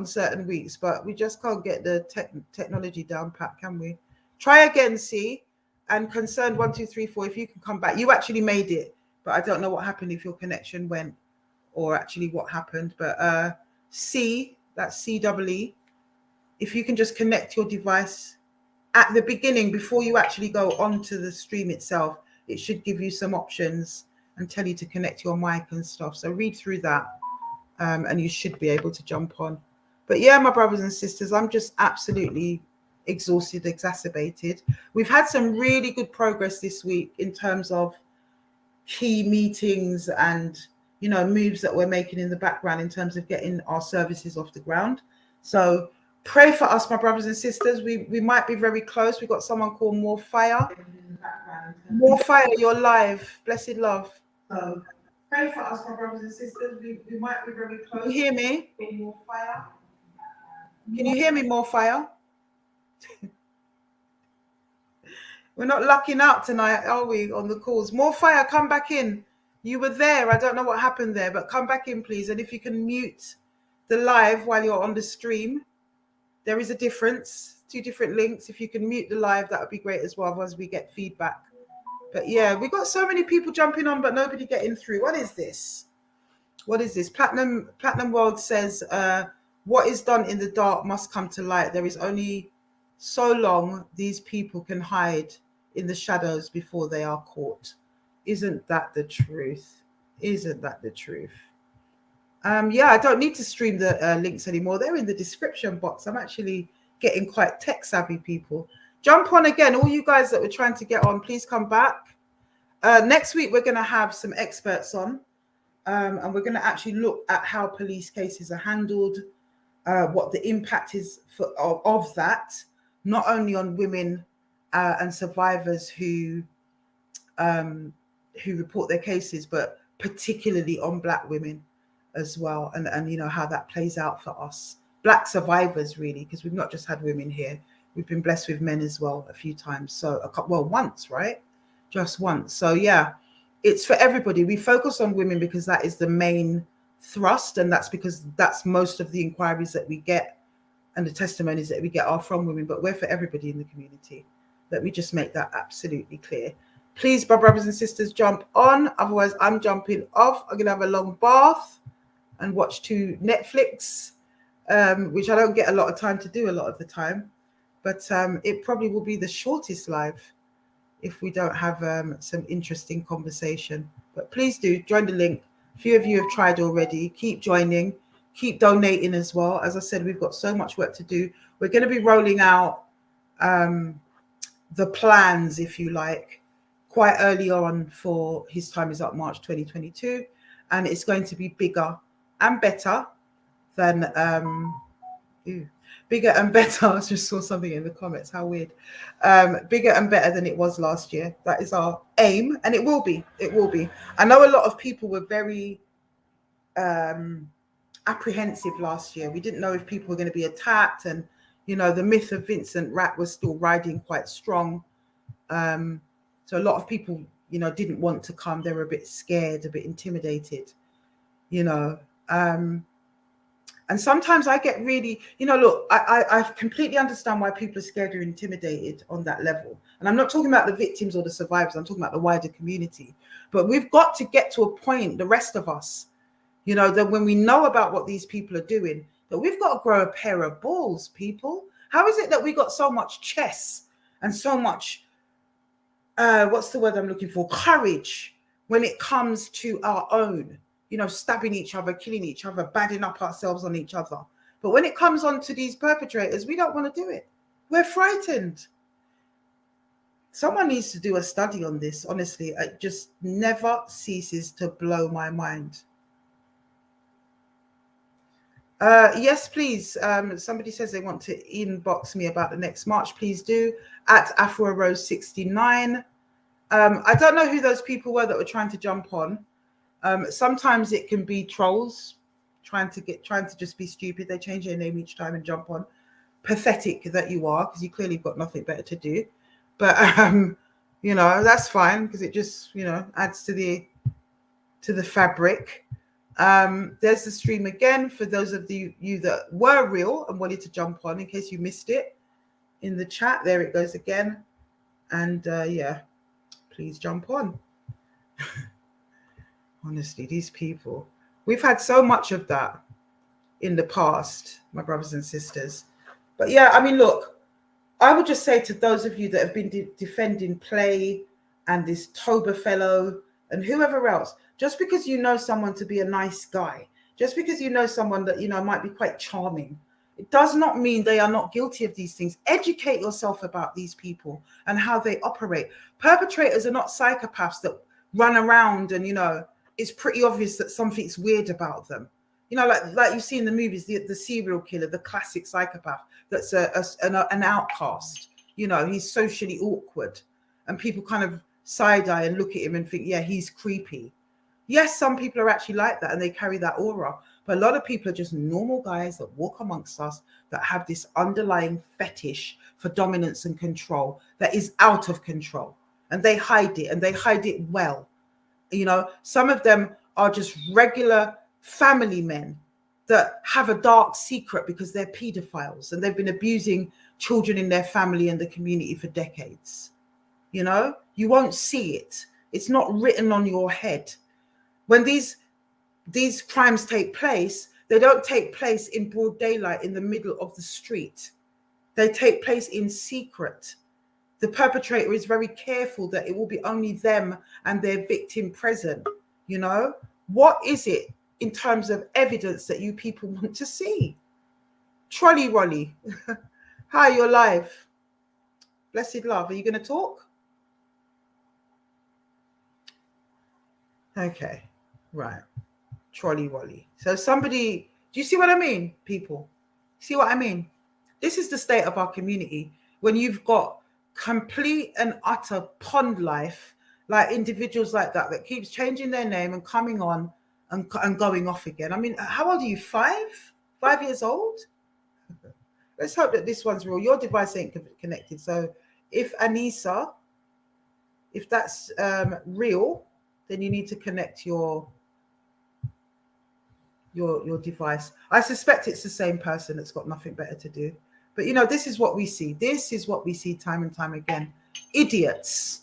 certain weeks, but we just can't get the technology down pat, can we? Try again, C, and concerned 1, 2, 3, 4. If you can come back, you actually made it, but I don't know what happened, if your connection went or actually what happened. But C, that's CEE. If you can just connect your device at the beginning before you actually go onto the stream itself, it should give you some options and tell you to connect your mic and stuff. So read through that, and you should be able to jump on. But yeah, my brothers and sisters, I'm just absolutely exhausted, exacerbated. We've had some really good progress this week in terms of key meetings and, you know, moves that we're making in the background in terms of getting our services off the ground. So pray for us, my brothers and sisters. We might be very close. We've got someone called More Fire. More Fire, you're live. Blessed love. So pray for us, my brothers and sisters. We might be very close. Can you hear me? More Fire. Can you hear me, More Fire? We're not lucking out tonight, are we, on the calls? More Fire, come back in. You were there. I don't know what happened there, but come back in, please. And if you can mute the live while you're on the stream, there is a difference. 2 different links. If you can mute the live, that would be great as well, otherwise we get feedback. But yeah, we got so many people jumping on, but nobody getting through. What is this? Platinum World says, what is done in the dark must come to light. There is only so long these people can hide in the shadows before they are caught. Isn't that the truth? Isn't that the truth? Yeah, I don't need to stream the links anymore. They're in the description box. I'm actually getting quite tech savvy, people. Jump on again. All you guys that were trying to get on, please come back. Next week, we're going to have some experts on, and we're going to actually look at how police cases are handled, what the impact is of that, not only on women and survivors who report their cases, but particularly on Black women as well, and you know how that plays out for us Black survivors, really, because we've not just had women here, we've been blessed with men as well a few times. So, once, right? Just once. So, yeah, it's for everybody. We focus on women because that is the main thrust, and that's because that's most of the inquiries that we get and the testimonies that we get are from women, but we're for everybody in the community. Let me just make that absolutely clear. Please, my brothers and sisters, jump on. Otherwise, I'm jumping off. I'm going to have a long bath and watch 2 Netflix, which I don't get a lot of time to do a lot of the time. But it probably will be the shortest live if we don't have some interesting conversation. But please do join the link. A few of you have tried already. Keep joining. Keep donating as well. As I said, we've got so much work to do. We're going to be rolling out the plans, if you like, quite early on for His Time Is Up March 2022. And it's going to be bigger and better than bigger and better. I just saw something in the comments. How weird. Bigger and better than it was last year. That is our aim, and it will be. It will be. I know a lot of people were very apprehensive last year. We didn't know if people were going to be attacked, and the myth of Vincent Rat was still riding quite strong. So a lot of people, didn't want to come. They were a bit scared, a bit intimidated. And sometimes I get really, look, I completely understand why people are scared or intimidated on that level. And I'm not talking about the victims or the survivors. I'm talking about the wider community. But we've got to get to a point, the rest of us, that when we know about what these people are doing, that we've got to grow a pair of balls, people. How is it that we got so much chess and so much, what's the word I'm looking for? Courage when it comes to our own? Stabbing each other, killing each other, badding up ourselves on each other. But when it comes on to these perpetrators, we don't want to do it. We're frightened. Someone needs to do a study on this. Honestly, it just never ceases to blow my mind. Yes, please. Somebody says they want to inbox me about the next March. Please do. At Afua Rose 69. I don't know who those people were that were trying to jump on. Sometimes it can be trolls trying to just be stupid. They change their name each time and jump on. Pathetic that you are, because you clearly got nothing better to do. But that's fine, because it just adds to the fabric. There's the stream again for those of you that were real and wanted to jump on, in case you missed it in the chat. There it goes again. And yeah, please jump on. Honestly, these people, we've had so much of that in the past, my brothers and sisters. But yeah, I mean, look, I would just say to those of you that have been defending Play and this Toba fellow and whoever else, just because you know someone to be a nice guy, just because you know someone that, might be quite charming, it does not mean they are not guilty of these things. Educate yourself about these people and how they operate. Perpetrators are not psychopaths that run around and, it's pretty obvious that something's weird about them. Like you see in the movies, the serial killer, the classic psychopath that's an outcast. He's socially awkward, and people kind of side eye and look at him and think, yeah, he's creepy. Yes, some people are actually like that and they carry that aura, but a lot of people are just normal guys that walk amongst us that have this underlying fetish for dominance and control that is out of control, and they hide it, and they hide it well. Some of them are just regular family men that have a dark secret because they're pedophiles and they've been abusing children in their family and the community for decades. You won't see it. It's not written on your head. When these crimes take place, they don't take place in broad daylight in the middle of the street. They take place in secret. The perpetrator is very careful that it will be only them and their victim present. What is it in terms of evidence that you people want to see? Trolley Rolly. Hi, you're live. Blessed love. Are you going to talk? Okay, right. Trolley Rolly. So somebody, do you see what I mean, people? See what I mean? This is the state of our community when you've got complete and utter pond life, like individuals like that keeps changing their name and coming on and going off again. I mean, how old are you? 5 years old? Let's hope that this one's real. Your device ain't connected. So if Anissa, if that's real, then you need to connect your device. I suspect it's the same person that's got nothing better to do. But you know, this is what we see. This is what we see time and time again. Idiots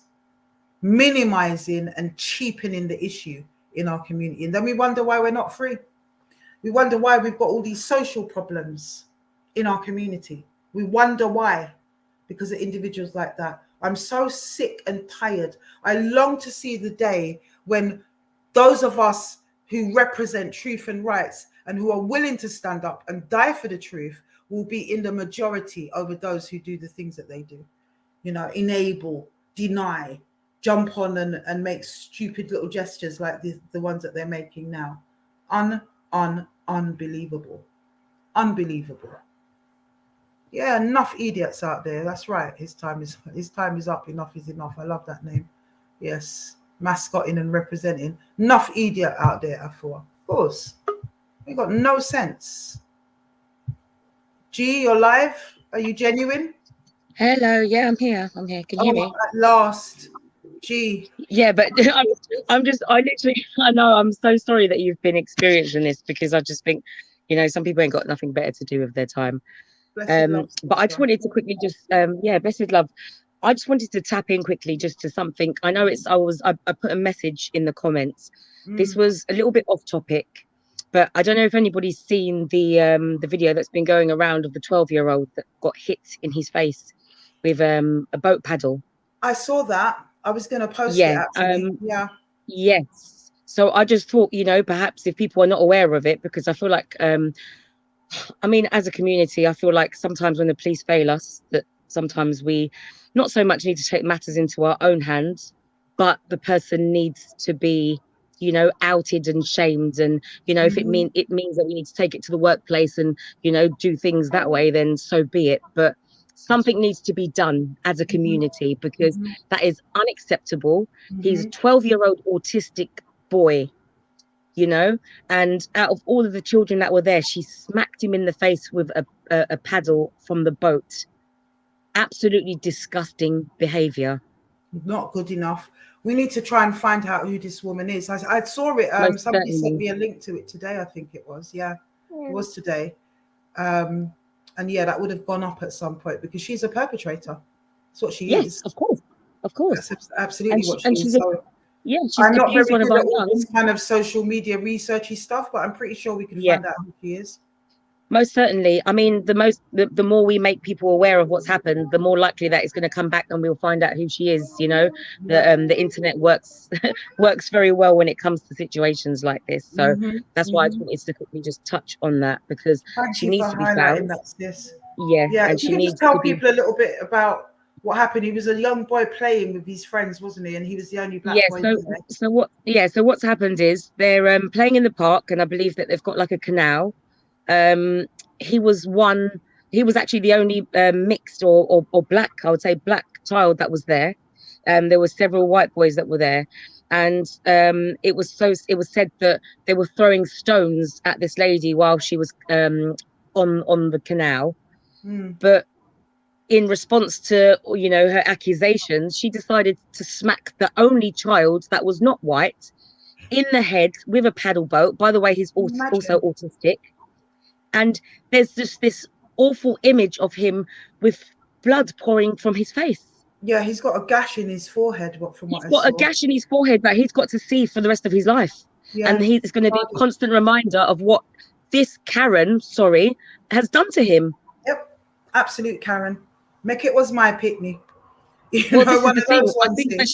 minimizing and cheapening the issue in our community. And then we wonder why we're not free. We wonder why we've got all these social problems in our community. We wonder why, because of individuals like that. I'm so sick and tired. I long to see the day when those of us who represent truth and rights and who are willing to stand up and die for the truth will be in the majority over those who do the things that they do. You know, enable, deny, jump on and make stupid little gestures like the ones that they're making now. Unbelievable. Unbelievable. Yeah, enough idiots out there. That's right. His time is up. Enough is enough. I love that name. Yes. Mascotting and representing. Enough idiot out there, Afua. Of course. We got no sense. G, you're live. Are you genuine? Hello, yeah, I'm here. Can you hear me? At last. G. Yeah, but I know, I'm so sorry that you've been experiencing this, because I just think, you know, some people ain't got nothing better to do with their time. But I just wanted to quickly blessed love. I just wanted to tap in quickly just to something. I know I put a message in the comments. This was a little bit off topic, but I don't know if anybody's seen the video that's been going around of the 12-year-old that got hit in his face with a boat paddle. I saw that. I was going to post it actually. Yes. So I just thought, you know, perhaps if people are not aware of it, because I feel like, I mean, as a community, I feel like sometimes when the police fail us, that sometimes we not so much need to take matters into our own hands, but the person needs to be, you know, outed and shamed. And, you know, if it means that we need to take it to the workplace and, you know, do things that way, then so be it. But something needs to be done as a community, because that is unacceptable. He's a 12-year-old autistic boy, you know, and out of all of the children that were there, she smacked him in the face with a paddle from the boat. Absolutely disgusting behavior. Not good enough. We need to try and find out who this woman is. I saw it. Somebody sent me a link to it today. I think it was. Yeah. It was today. And yeah, that would have gone up at some point, because she's a perpetrator. That's what she is. Yes, of course. That's absolutely what she is. She's I'm not very good at all this kind of social media researchy stuff, but I'm pretty sure we can find out who she is. Most certainly. I mean, the more we make people aware of what's happened, the more likely that it's going to come back and we'll find out who she is. You know, the internet works very well when it comes to situations like this. So that's why I just wanted to quickly just touch on that, because she needs to be found. Yeah, and she needs to tell people a little bit about what happened. He was a young boy playing with his friends, wasn't he? And he was the only black boy there. So what's happened is they're playing in the park, and I believe that they've got like a canal. He was actually the only mixed or black, I would say black child that was there. There were several white boys that were there, and it was said that they were throwing stones at this lady while she was on the canal. But in response to, you know, her accusations, she decided to smack the only child that was not white in the head with a paddle boat. By the way, he's also autistic. And there's just this awful image of him with blood pouring from his face. Yeah, he's got a gash in his forehead. He's got a gash in his forehead that he's got to see for the rest of his life. Yeah. And it's going to be a constant reminder of what this Karen, has done to him. Yep, absolute Karen. Make it was my pitney. Well, this is the thing. I think that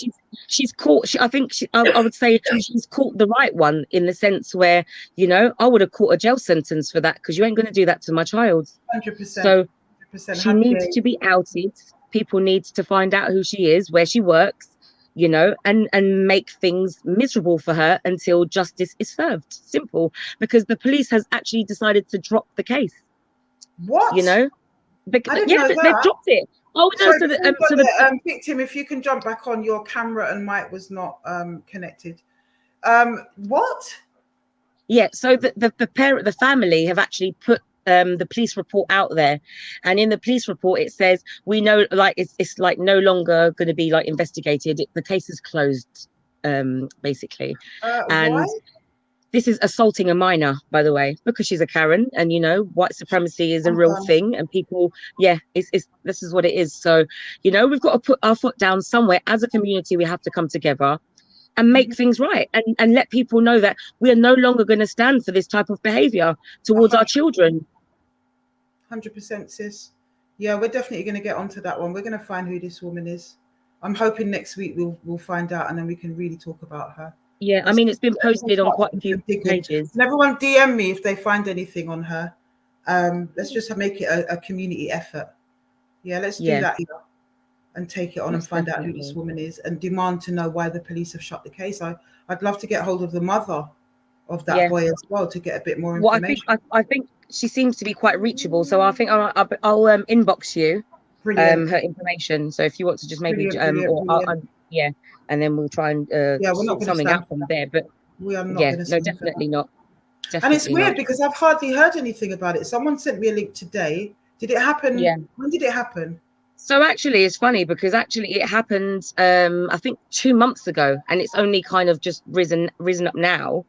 she's caught. I would say she's caught the right one, in the sense where, you know, I would have caught a jail sentence for that, because you ain't going to do that to my child. 100%. So 100%. She needs to be outed. People need to find out who she is, where she works, you know, and make things miserable for her until justice is served. Simple. Because the police has actually decided to drop the case. What? You know? Because, they dropped it. Oh no! So the victim, if you can jump back on, your camera and mic was not connected. What? Yeah. So the family have actually put the police report out there, and in the police report it says we know, like it's like no longer going to be like investigated. The case is closed, basically. Why? And this is assaulting a minor, by the way, because she's a Karen, and white supremacy is a real thing, and people, yeah, it's this is what it is. So, we've got to put our foot down somewhere. As a community, we have to come together and make things right, and let people know that we are no longer going to stand for this type of behavior towards our children. 100%, sis. Yeah, we're definitely going to get onto that one. We're going to find who this woman is. I'm hoping next week we'll find out, and then we can really talk about her. Yeah, I mean, it's been posted on quite a few pages. And everyone DM me if they find anything on her. Let's just make it a community effort. Yeah, let's do that here and take it on and find out who this woman is and demand to know why the police have shut the case. I'd love to get hold of the mother of that boy as well to get a bit more information. Well, I think she seems to be quite reachable, so I think I'll inbox you her information. So if you want to just maybe brilliant. And then we'll try and sort something out from there. But we are not. No, definitely not. Definitely and it's weird because I've hardly heard anything about it. Someone sent me a link today. Did it happen? Yeah. When did it happen? So actually, it's funny because it happened, I think 2 months ago, and it's only kind of just risen up now.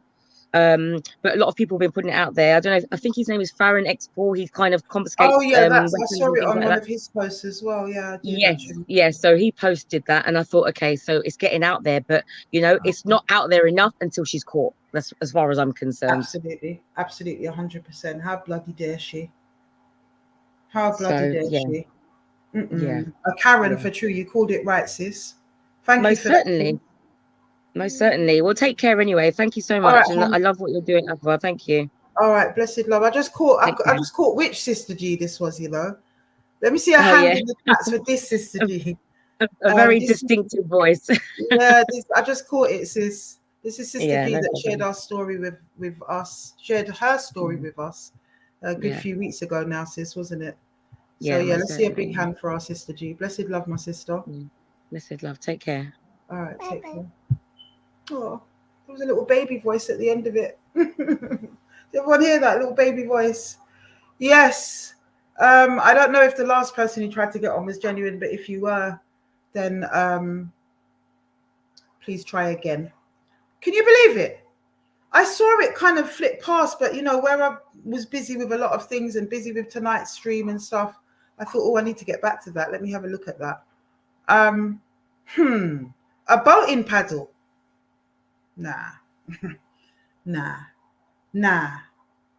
But a lot of people have been putting it out there. I don't know. I think his name is Farron X4. He's kind of confiscates. Oh yeah, I saw it on one of his posts as well. Yeah. Yes. So he posted that, and I thought, okay, so it's getting out there, but it's not out there enough until she's caught. That's as far as I'm concerned. Absolutely, 100%. How bloody dare she? How bloody dare she? Yeah. A Karen for true. You called it right, sis. Thank you for certainly. Most certainly. Well, take care anyway. Thank you so much, and I love what you're doing, Afua. Thank you. All right, blessed love. I just caught which Sister G this was. Let me see a hand in the chats for this Sister G. A very distinctive voice. Yeah, I just caught it, sis. This is Sister G that shared our story with us. Shared her story with us a good few weeks ago now, sis, wasn't it? So let's see a big hand for our Sister G. Blessed love, my sister. Blessed love. Take care. All right, take care. Oh, there was a little baby voice at the end of it. Did everyone hear that little baby voice? Yes. I don't know if the last person who tried to get on was genuine, but if you were, then please try again. Can you believe it? I saw it kind of flip past, but where I was busy with a lot of things and busy with tonight's stream and stuff, I thought, I need to get back to that. Let me have a look at that. A boating paddle. Nah.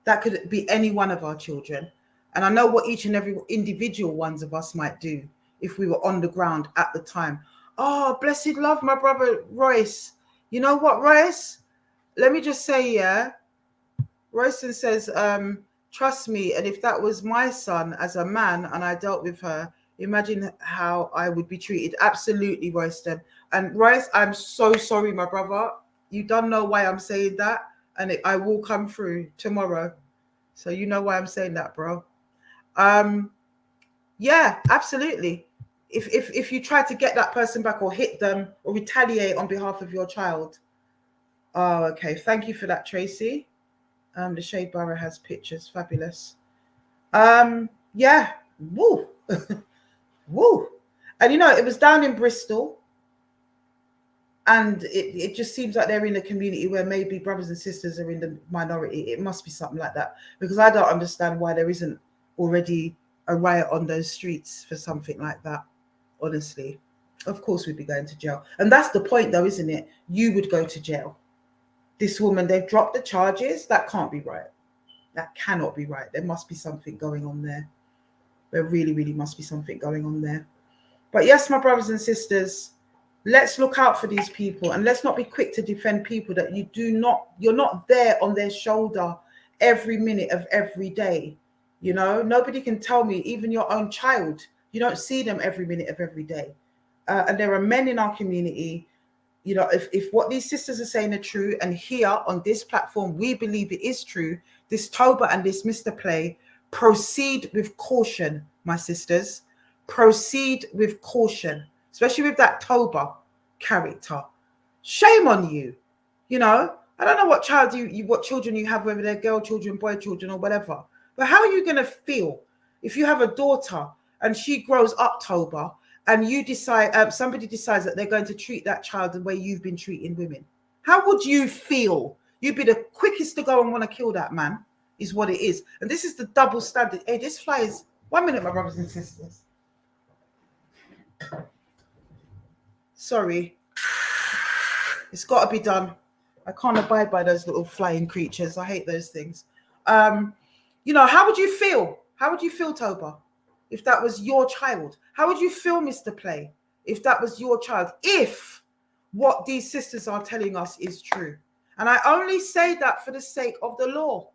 That could be any one of our children. And I know what each and every individual ones of us might do if we were on the ground at the time. Oh, blessed love, my brother Royce. You know what, Royce? Let me just say, Royston says, trust me, and if that was my son as a man and I dealt with her, imagine how I would be treated. Absolutely, Royston. And Royce, I'm so sorry, my brother. You don't know why I'm saying that, and I will come through tomorrow. So you know why I'm saying that, bro. Yeah, absolutely. If you try to get that person back or hit them or retaliate on behalf of your child. Oh, okay. Thank you for that, Tracy. The Shade Borough has pictures. Fabulous. Yeah. Woo. Woo. And it was down in Bristol. And it just seems like they're in a community where maybe brothers and sisters are in the minority. It must be something like that, because I don't understand why there isn't already a riot on those streets for something like that. Honestly, of course we'd be going to jail. And that's the point though, isn't it? You would go to jail. This woman, they've dropped the charges. That can't be right. That cannot be right. There must be something going on there. There really, really must be something going on there. But yes, my brothers and sisters, let's look out for these people, and let's not be quick to defend people that you're not there on their shoulder every minute of every day. Nobody can tell me, even your own child, you don't see them every minute of every day. And there are men in our community, if what these sisters are saying are true, and here on this platform, we believe it is true, this Toba and this Mr. Play, proceed with caution, my sisters. Proceed with caution. Especially with that Toba character. Shame on you. I don't know what child what children you have, whether they're girl children, boy children, or whatever. But how are you going to feel if you have a daughter and she grows up, Toba, and you decide, somebody decides that they're going to treat that child the way you've been treating women? How would you feel? You'd be the quickest to go and want to kill that man, is what it is. And this is the double standard. Hey, this fly is, 1 minute, my brothers and sisters. Sorry. It's got to be done. I can't abide by those little flying creatures. I hate those things. You know, how would you feel? How would you feel, Toba, if that was your child? How would you feel, Mr. Play, if that was your child? If what these sisters are telling us is true. And I only say that for the sake of the law,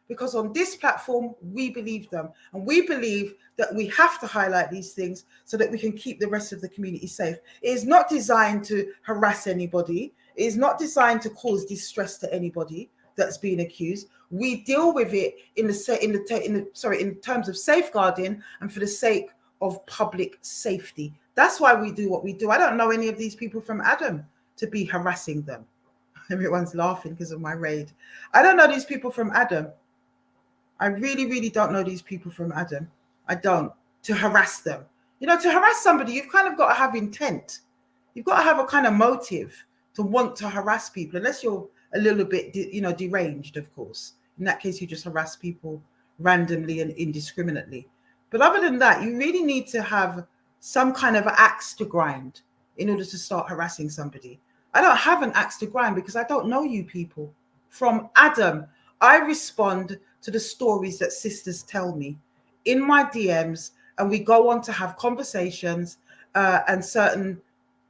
because on this platform, we believe them. And we believe that we have to highlight these things so that we can keep the rest of the community safe. It is not designed to harass anybody. It is not designed to cause distress to anybody that's being accused. We deal with it in terms of safeguarding and for the sake of public safety. That's why we do what we do. I don't know any of these people from Adam to be harassing them. Everyone's laughing because of my raid. I don't know these people from Adam. I really, really don't know these people from Adam. I don't. To harass them. You know, to harass somebody, you've kind of got to have intent. You've got to have a kind of motive to want to harass people, unless you're a little bit, deranged, of course. In that case, you just harass people randomly and indiscriminately. But other than that, you really need to have some kind of axe to grind in order to start harassing somebody. I don't have an axe to grind because I don't know you people. From Adam, I respond to the stories that sisters tell me in my DMs, and we go on to have conversations, and certain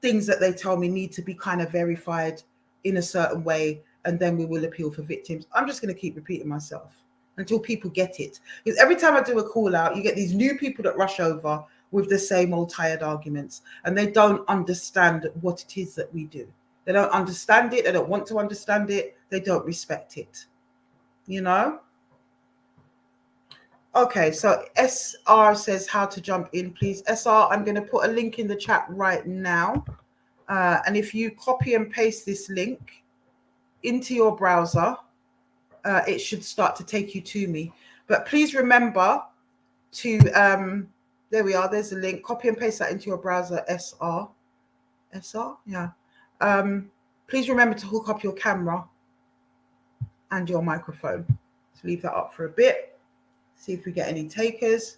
things that they tell me need to be kind of verified in a certain way, and then we will appeal for victims. I'm just going to keep repeating myself until people get it. Because every time I do a call out, you get these new people that rush over with the same old tired arguments, and they don't understand what it is that we do. They don't understand it. They don't want to understand it. They don't respect it. You know? Okay, so SR says how to jump in, please. SR, I'm going to put a link in the chat right now. And if you copy and paste this link into your browser, it should start to take you to me. But please remember to, there we are, there's a link. Copy and paste that into your browser, SR. SR, yeah. Please remember to hook up your camera and your microphone. So leave that up for a bit. See if we get any takers.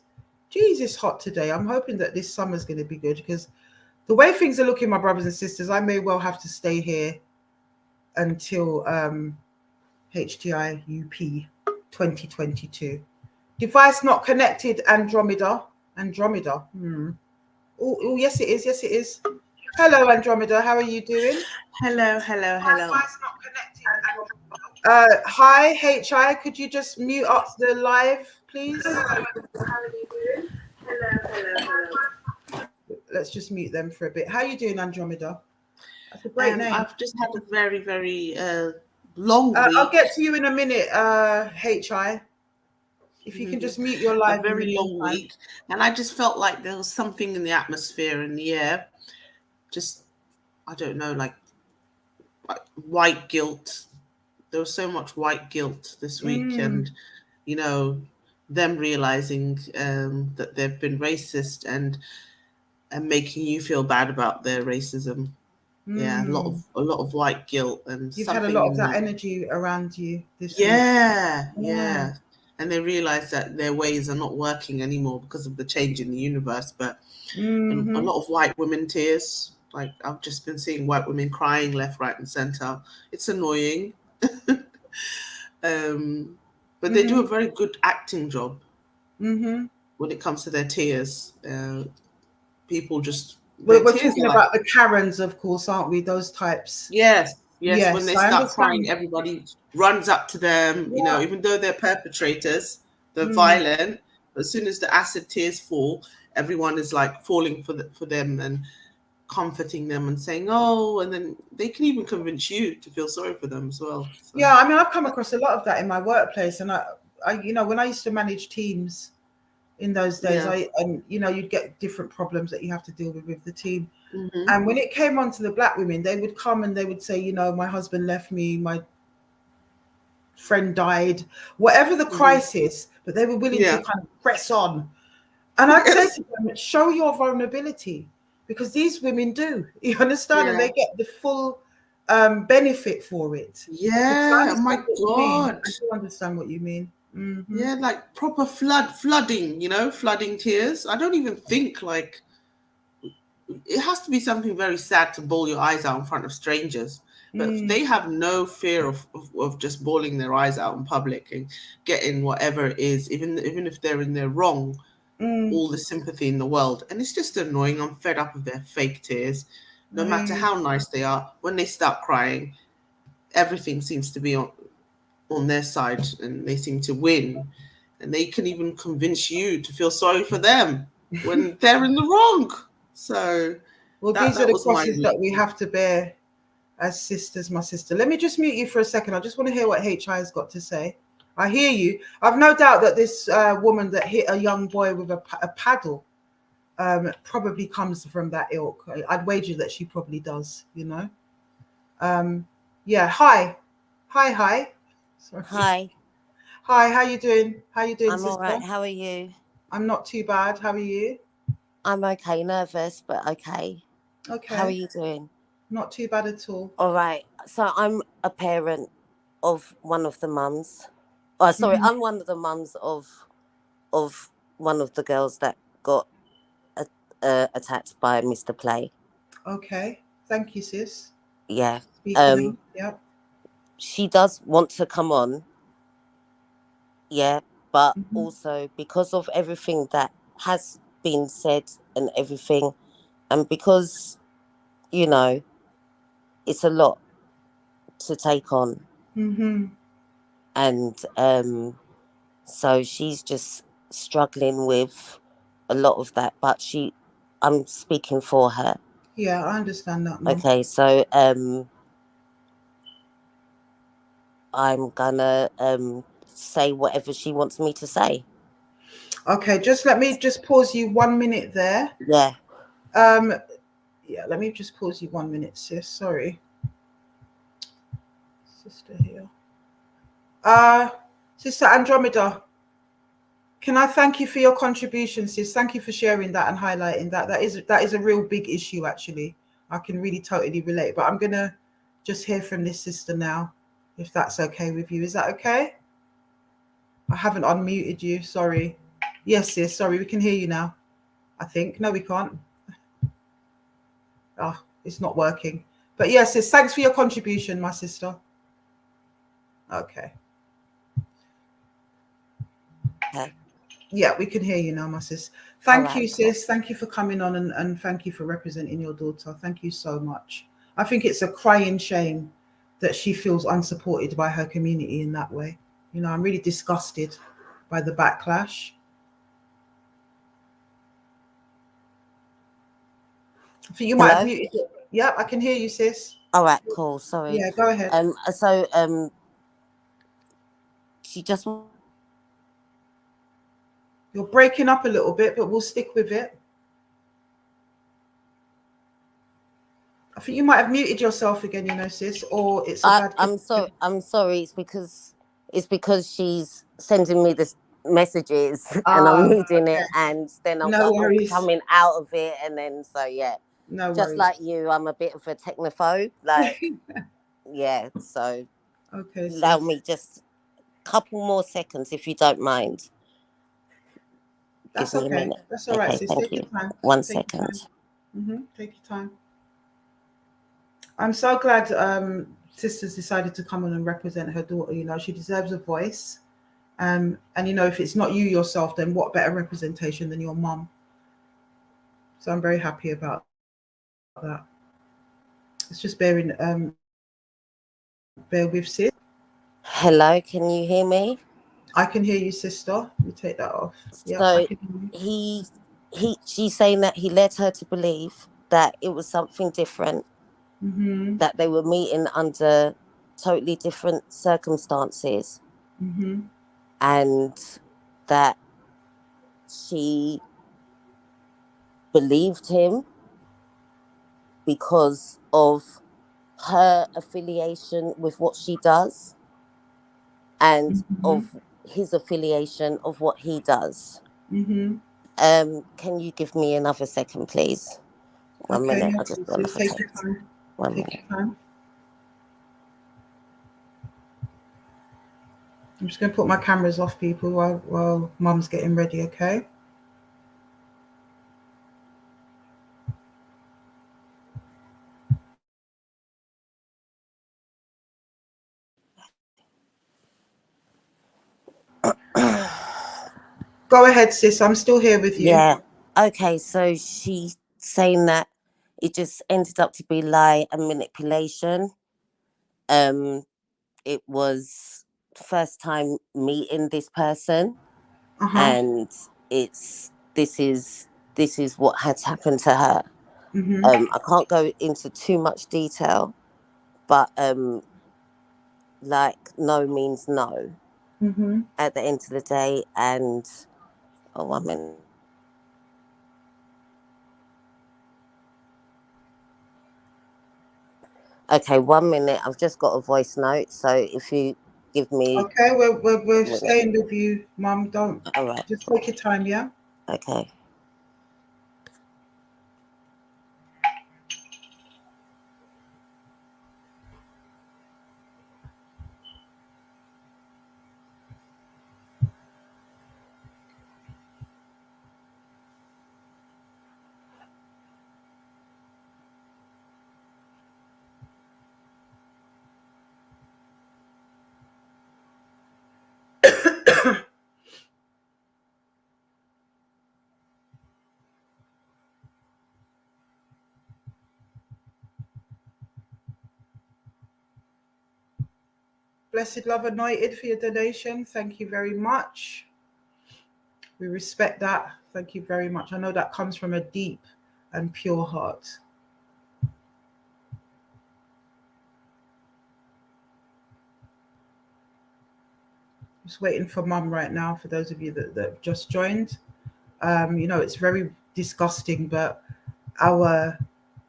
Geez, it's hot today. I'm hoping that this summer's going to be good, because the way things are looking, my brothers and sisters, I may well have to stay here until HTI UP 2022. Device not connected, Andromeda. Andromeda. Oh, yes, it is. Yes, it is. Hello, Andromeda. How are you doing? Hello. Device not connected. Hi, HI. Could you just mute up the live, please? How are you doing? Hello. Let's just mute them for a bit. How are you doing, Andromeda? That's a great name. I've just had a very, very long week. I'll get to you in a minute, HI. If you can just mute your live. A very long week. And I just felt like there was something in the atmosphere, in the air. Just, I don't know, like white guilt. There was so much white guilt this week, and them realizing that they've been racist and making you feel bad about their racism. Yeah, a lot of white guilt, and you've had a lot of that energy around you this week. Yeah. And they realize that their ways are not working anymore because of the change in the universe. But a lot of white women tears. Like, I've just been seeing white women crying left, right, and center. It's annoying. But they do a very good acting job when it comes to their tears. People just... We're talking about the Karens, of course, aren't we? Those types. Yes. When they start crying, everybody runs up to them, even though they're perpetrators, they're violent. But as soon as the acid tears fall, everyone is like falling for them and comforting them and saying, oh, and then they can even convince you to feel sorry for them as well. So. Yeah, I mean, I've come across a lot of that in my workplace, and I when I used to manage teams in those days, you'd get different problems that you have to deal with the team. And when it came on to the black women, they would come and they would say, my husband left me, my friend died, whatever the crisis, but they were willing Yeah. to kind of press on. And I'd say to them, show your vulnerability, because these women do. You understand? And Yeah. they get the full benefit for it. So I Yeah. understand My what you mean. God. I do understand what you mean. Mm-hmm. Yeah, like proper flooding, you know, flooding tears. I don't even think like it has to be something very sad to bawl your eyes out in front of strangers. But if they have no fear of just bawling their eyes out in public and getting whatever it is, even if they're in their wrong, all the sympathy in the world. And it's just annoying. I'm fed up of their fake tears. No matter how nice they are, when they start crying, everything seems to be on their side and they seem to win. And they can even convince you to feel sorry for them when they're in the wrong. So Well, that these are the was my crosses that we have to bear as sisters, my sister. Let me just mute you for a second. I just want to hear what HI has got to say. I hear you. I've no doubt that this woman that hit a young boy with a paddle probably comes from that ilk. I'd wager that she probably does, you know. Yeah, hi. Sorry. Hi, how you doing? How you doing, I'm sister? all right. How are you? I'm not too bad. How are you? I'm okay. Nervous, but okay. Okay. How are you doing? Not too bad at all. All right. So I'm a parent of one of the mums. Oh, sorry, I'm one of the mums of one of the girls that got attacked by Mr. Play. Okay. Thank you, sis. Yeah. Speaking. Yep. She does want to come on. Yeah, but also because of everything that has been said and everything, and because, you know, it's a lot to take on. And so she's just struggling with a lot of that, but I'm speaking for her. Yeah, I understand that, Mum. Okay, so I'm gonna say whatever she wants me to say. Okay, let me pause you 1 minute there. Yeah. Yeah, let me just pause you 1 minute, sis. Sorry. Sister here. Sister Andromeda, can I thank you for your contribution, sis? Thank you for sharing that and highlighting that. That is a real big issue, actually. I can really totally relate. But I'm gonna just hear from this sister now, if that's okay with you. Is that okay? I haven't unmuted you. Sorry. Yes, sis. Sorry, we can hear you now. I think. No, we can't. It's not working. But yes, sis, thanks for your contribution, my sister. Okay. Yeah, we can hear you now, my sis. Thank you, sis. Thank you for coming on and thank you for representing your daughter. Thank you so much. I think it's a crying shame that she feels unsupported by her community in that way. You know, I'm really disgusted by the backlash. I think you might have muted it. Yeah, I can hear you, sis. All right, cool. Sorry. Yeah, go ahead. So she just... You're breaking up a little bit, but we'll stick with it. I think you might have muted yourself again, you know, sis, or it's a bad... I'm sorry. It's because she's sending me this messages and I'm reading it, and then I'm coming out of it, and then yeah. No just worries. like you, I'm a bit of a technophobe. Like, yeah. So okay, allow me just a couple more seconds if you don't mind. That's Give me okay. a minute. That's all right, okay, sis. thank Take you. your time. One Take second. your time. Take your time. I'm so glad sisters decided to come on and represent her daughter. You know, she deserves a voice. And you know, if it's not you yourself, then what better representation than your mum? So I'm very happy about that. It's just bear with sis. Hello, can you hear me? I can hear you, sister. Let me take that off. So she's saying that he led her to believe that it was something different, that they were meeting under totally different circumstances, and that she believed him because of her affiliation with what she does and of his affiliation of what he does. Mm-hmm. Can you give me another second, please? One Okay, minute. no I just got problems. another Take your text. time. One Take minute. your time. I'm just going to put my cameras off, people, while Mum's getting ready, okay? Go ahead, sis. I'm still here with you. Yeah. Okay, so she's saying that it just ended up to be lie and manipulation. It was first time meeting this person, Uh-huh. and this is what has happened to her. Mm-hmm. I can't go into too much detail, but like no means no Mm-hmm. at the end of the day. And oh, 1 minute. Okay, 1 minute. I've just got a voice note, so if you give me Okay, we're a minute. staying with you, Mum. Don't All right. just take your time, yeah? Okay. Blessed Love Anointed for your donation. Thank you very much. We respect that. Thank you very much. I know that comes from a deep and pure heart. Just waiting for Mum right now, for those of you that have just joined. It's very disgusting, but our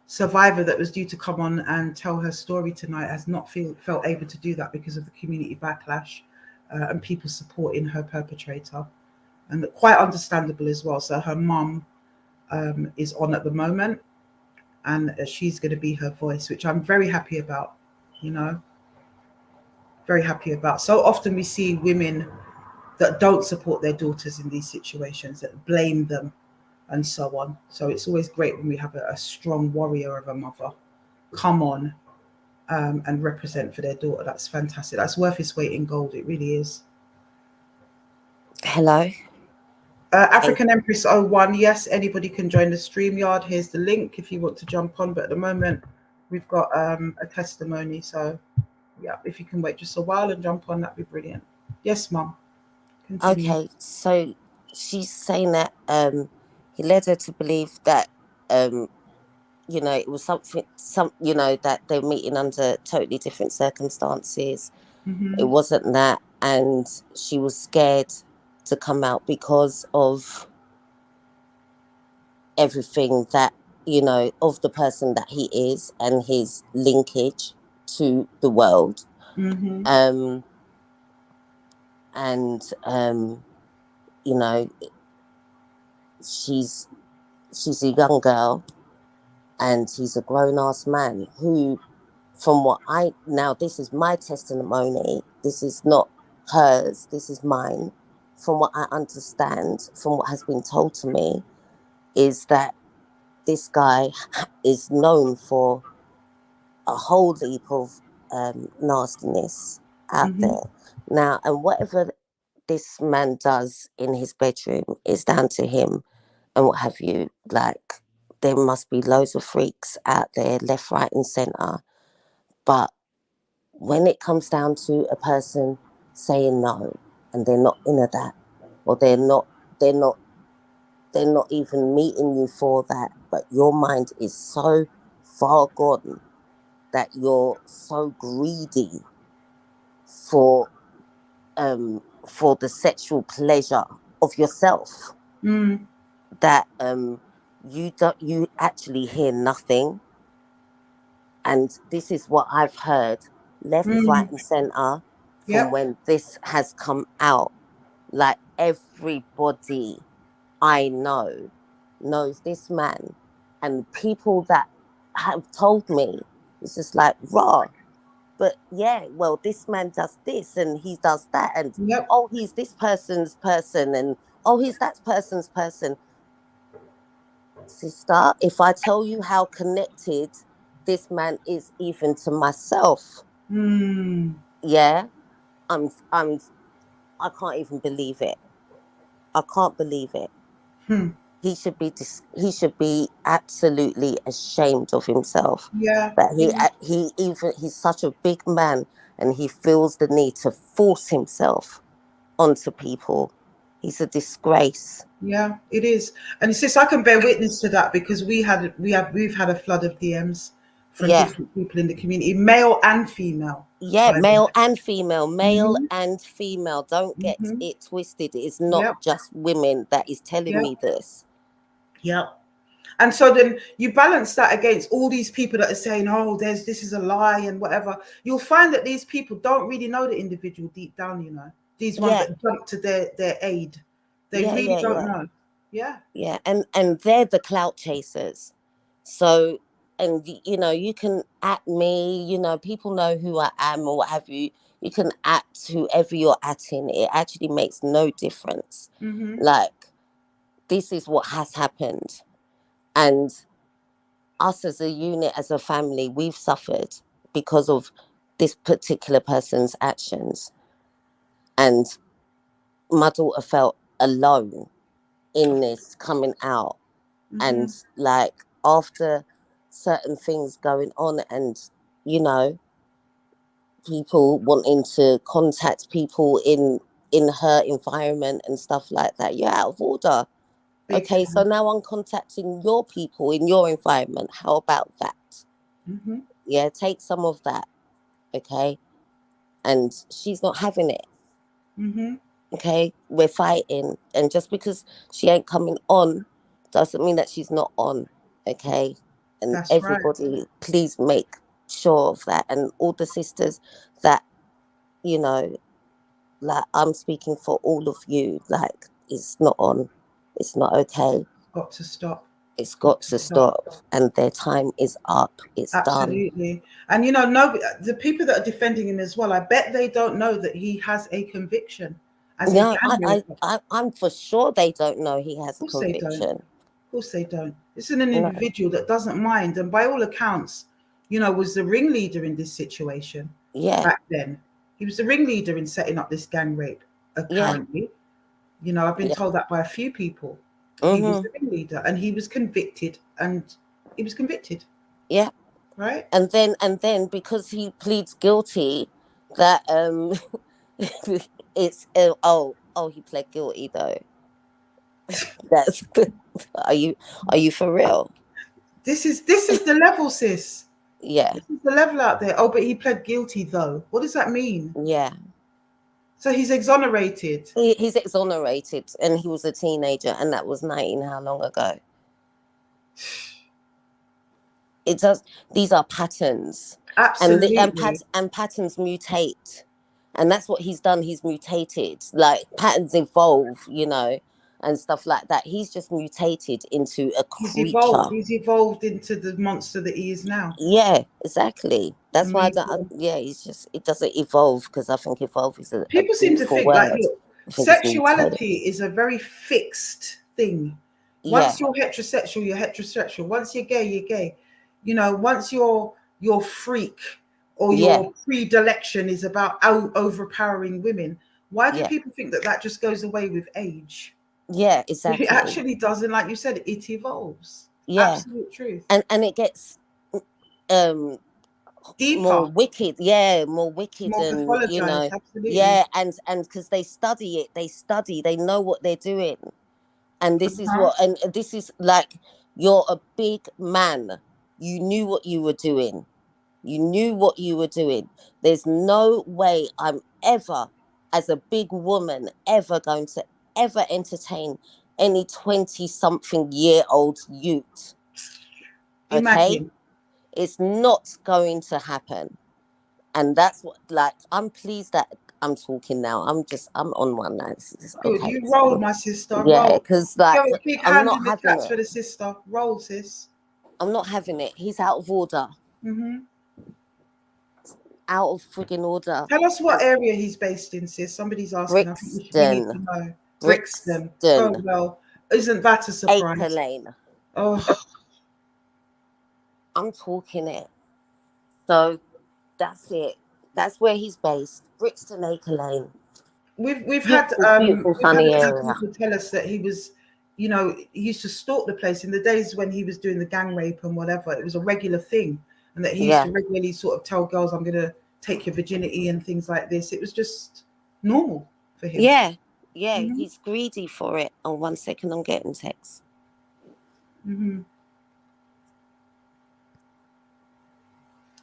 survivor that was due to come on and tell her story tonight has not felt able to do that because of the community backlash and people supporting her perpetrator. And quite understandable as well. So her mum is on at the moment, and she's going to be her voice, which I'm very happy about, very happy about. So often we see women that don't support their daughters in these situations, that blame them and so on. So it's always great when we have a strong warrior of a mother come on and represent for their daughter. That's fantastic. That's worth its weight in gold. It really is. Hello. African Empress 01. Yes, anybody can join the StreamYard. Here's the link if you want to jump on. But at the moment, we've got a testimony. So, yeah, if you can wait just a while and jump on, that'd be brilliant. Yes, Mum. Continue. Okay, so she's saying that he led her to believe that it was that they're meeting under totally different circumstances. Mm-hmm. It wasn't that, and she was scared to come out because of everything that of the person that he is and his linkage to the world. Mm-hmm. And you know she's a young girl, and he's a grown-ass man who, from what this is my testimony, this is not hers, this is mine. From what I understand, from what has been told to me, is that this guy is known for a whole heap of nastiness out Mm-hmm. there now, and whatever this man does in his bedroom is down to him and what have you. Like, there must be loads of freaks out there, left, right, and center. But when it comes down to a person saying no, and they're not into that, or they're not even meeting you for that, but your mind is so far gone that you're so greedy for the sexual pleasure of yourself, Mm. that you actually hear nothing. And this is what I've heard left, right, Mm. and center from Yep. when this has come out. Like everybody I know knows this man, and people that have told me, it's just like raw. But yeah, well, this man does this and he does that, and Yep. oh, he's this person's person, and oh, he's that person's person. Sister, if I tell you how connected this man is even to myself, Mm. yeah, I'm I can't even believe it. I can't believe it. Hmm. He should be absolutely ashamed of himself. Yeah. That Yeah. he's such a big man, and he feels the need to force himself onto people. He's a disgrace. Yeah, it is, and it's just I can bear witness to that because we've had a flood of DMs from Yeah. different people in the community, male and female, Yeah, by the way. male and female, male Mm-hmm. and female. Don't get Mm-hmm. it twisted. It's not Yep. just women that is telling Yep. me this. Yep. And so then you balance that against all these people that are saying, "Oh, this is a lie" and whatever. You'll find that these people don't really know the individual deep down. These ones Yeah, that jump to their aid, they yeah, really yeah, don't yeah, know. Yeah. yeah. And they're the clout chasers. So, and you know, you can at me. You know, people know who I am or what have you. You can at whoever you're atting. It actually makes no difference. Mm-hmm. Like, this is what has happened, and us as a unit, as a family, we've suffered because of this particular person's actions. And my daughter felt alone in this coming out. Mm-hmm. And like, after certain things going on, and you know, people wanting to contact people in her environment and stuff like that, you're out of order. Big Okay, so time. now I'm contacting your people in your environment. How about that? Mm-hmm. Yeah, take some of that. Okay, and she's not having it. Mm-hmm. Okay, we're fighting, and just because she ain't coming on doesn't mean that she's not on. Okay, and That's right. everybody, please make sure of that, and all the sisters that, you know, like, I'm speaking for all of you. Like, it's not on. It's not okay. Got to stop. It's Got got to to stop. stop, and their time is up. It's done. Absolutely. And no, the people that are defending him as well, I bet they don't know that he has a conviction as a No, gang raper. I'm for sure they don't know he has Of a course they don't. conviction. Of course they don't. This is an No. individual that doesn't mind, and by all accounts, was the ringleader in this situation Yeah, back then. He was the ringleader in setting up this gang rape, yeah, apparently. I've been yeah. told that by a few people. He was Mm-hmm. the ringleader and he was convicted, Yeah. right? And then because he pleads guilty, that it's he pled guilty though. That's are you are you for real? This is the level, sis. Yeah, This is the level out there. Oh, but he pled guilty though. What does that mean? yeah. So he's exonerated. He's exonerated, and he was a teenager, and that was 19. How long ago? It does. These are patterns, Absolutely. and patterns mutate, and that's what he's done. He's mutated. Like, patterns evolve, and stuff like that. He's just mutated into a He's creature. evolved. He's evolved into the monster that he is now. Yeah, exactly. That's why Amazing. yeah, it doesn't evolve, because I think evolve is a People seem to beautiful think like, word. look, I think it's mutate. sexuality is a very fixed thing. Yeah, Once you're heterosexual, you're heterosexual. Once you're gay, you're gay. Once your freak or yeah, your predilection is about overpowering women, why do yeah, people think that that just goes away with age? yeah, It exactly. actually doesn't. Like you said, it evolves. Yeah, Absolute truth. and it gets um more Deeper, wicked, yeah, more wicked, more and pathologized. Absolutely. yeah, and because they study it, they know what they're doing. And this is Uh-huh. what, and this is like, you're a big man, you knew what you were doing. There's no way I'm ever, as a big woman, ever going to ever entertain any 20 something year old youth. Okay, Imagine. it's not going to happen. And that's what, like, I'm pleased that I'm talking now. I'm on one now. Good. Okay. You roll, my sister. Yeah, Roll. because like Give a big I'm hand not in the having chats it. for the sister. Roll, sis. I'm not having it. He's out of order. Out of frigging order. Tell us what area he's based in, sis. Somebody's asking. I think we need to know. Brixton. Oh, well, isn't that a surprise? Acre Lane. Oh, I'm talking it. So that's it. That's where he's based. Brixton, Acre Lane. we've had beautiful, we've sunny had area. people tell us that he was, you know, he used to stalk the place in the days when he was doing the gang rape and whatever. It was a regular thing, and that he used to regularly sort of tell girls, "I'm going to take your virginity" and things like this. It was just normal for him. Yeah, he's greedy for it. Oh, 1 second, I'm getting text.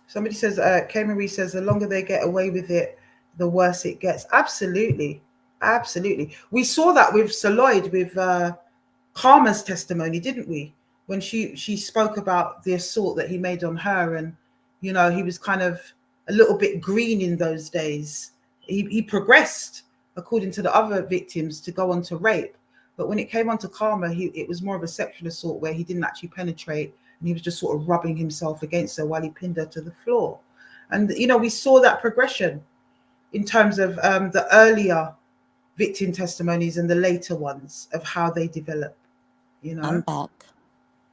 Somebody says, K Marie says, the longer they get away with it, the worse it gets. Absolutely. Absolutely. We saw that with Saloyd, with Karma's testimony, didn't we? When she spoke about the assault that he made on her, and, you know, he was kind of a little bit green in those days. He progressed, according to the other victims, to go on to rape. But when it came on to Karma, it was more of a sexual assault where he didn't actually penetrate, and he was just sort of rubbing himself against her while he pinned her to the floor. And, you know, we saw that progression in terms of the earlier victim testimonies and the later ones of how they develop, you know. I'm back.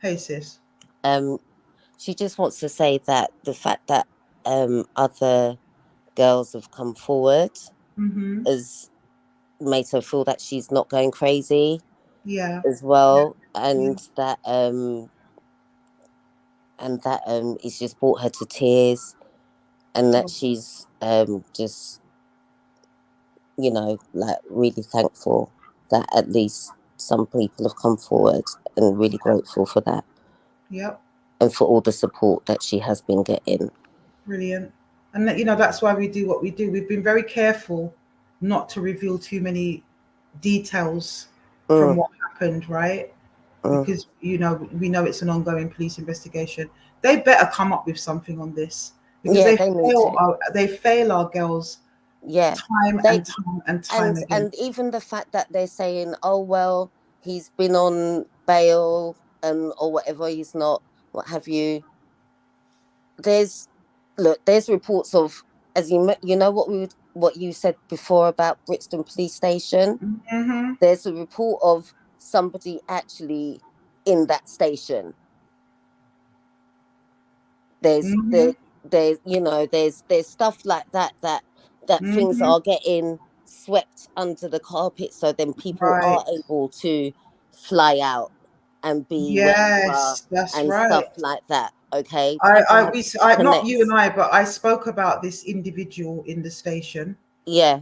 Hey, sis. She just wants to say that the fact that other girls have come forward has made her feel that she's not going crazy. Yeah. As well. And that it's just brought her to tears, and that she's just, you know, like really thankful that at least some people have come forward, and really grateful for that. Yep. And for all the support that she has been getting. Brilliant. And that, you know, that's why we do what we do. We've been very careful not to reveal too many details from what happened, right? Because, you know, we know it's an ongoing police investigation. They better come up with something on this, because they fail our girls time and time again. And even the fact that they're saying, oh, well, he's been on bail or whatever, he's not, what have you. There's reports of, as you know, what you said before about Bristol Police Station. There's a report of somebody actually in that station. There's you know, there's stuff like that things are getting swept under the carpet, so then people are able to fly out and be wherever and stuff like that. Okay, I not you and I, but I spoke about this individual in the station. Yeah.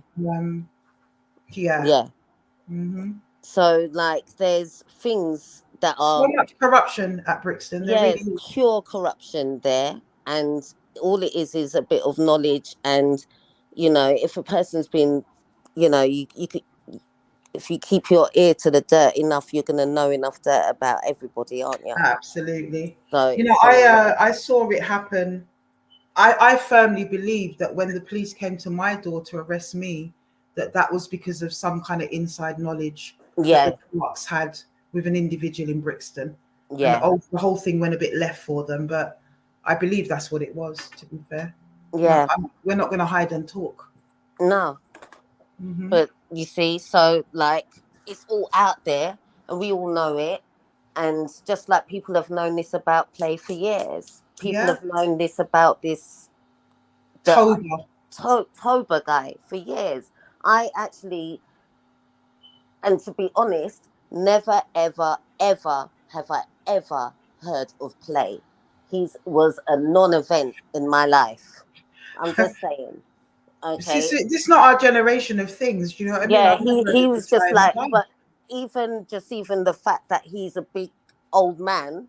So like there's things that are so much corruption at Brixton. Yes, pure corruption there, and all it is a bit of knowledge. And you know, if a person's been, you know, you could, if you keep your ear to the dirt enough, you're gonna know enough dirt about everybody, aren't you? Absolutely. So you know, I saw it happen. I firmly believe that when the police came to my door to arrest me, that was because of some kind of inside knowledge that the Clarks had with an individual in Brixton. Yeah. And the whole thing went a bit left for them, but I believe that's what it was, to be fair. Yeah. We're not going to hide and talk. No. But you see, so like it's all out there and we all know it. And just like people have known this about Play for years. People have known this about this Toba guy for years. I actually, and to be honest, never, ever, ever have I ever heard of Play. He was a non-event in my life. I'm just saying. Okay. This is not our generation of things, you know what I mean? Yeah, he was just like, but even the fact that he's a big old man,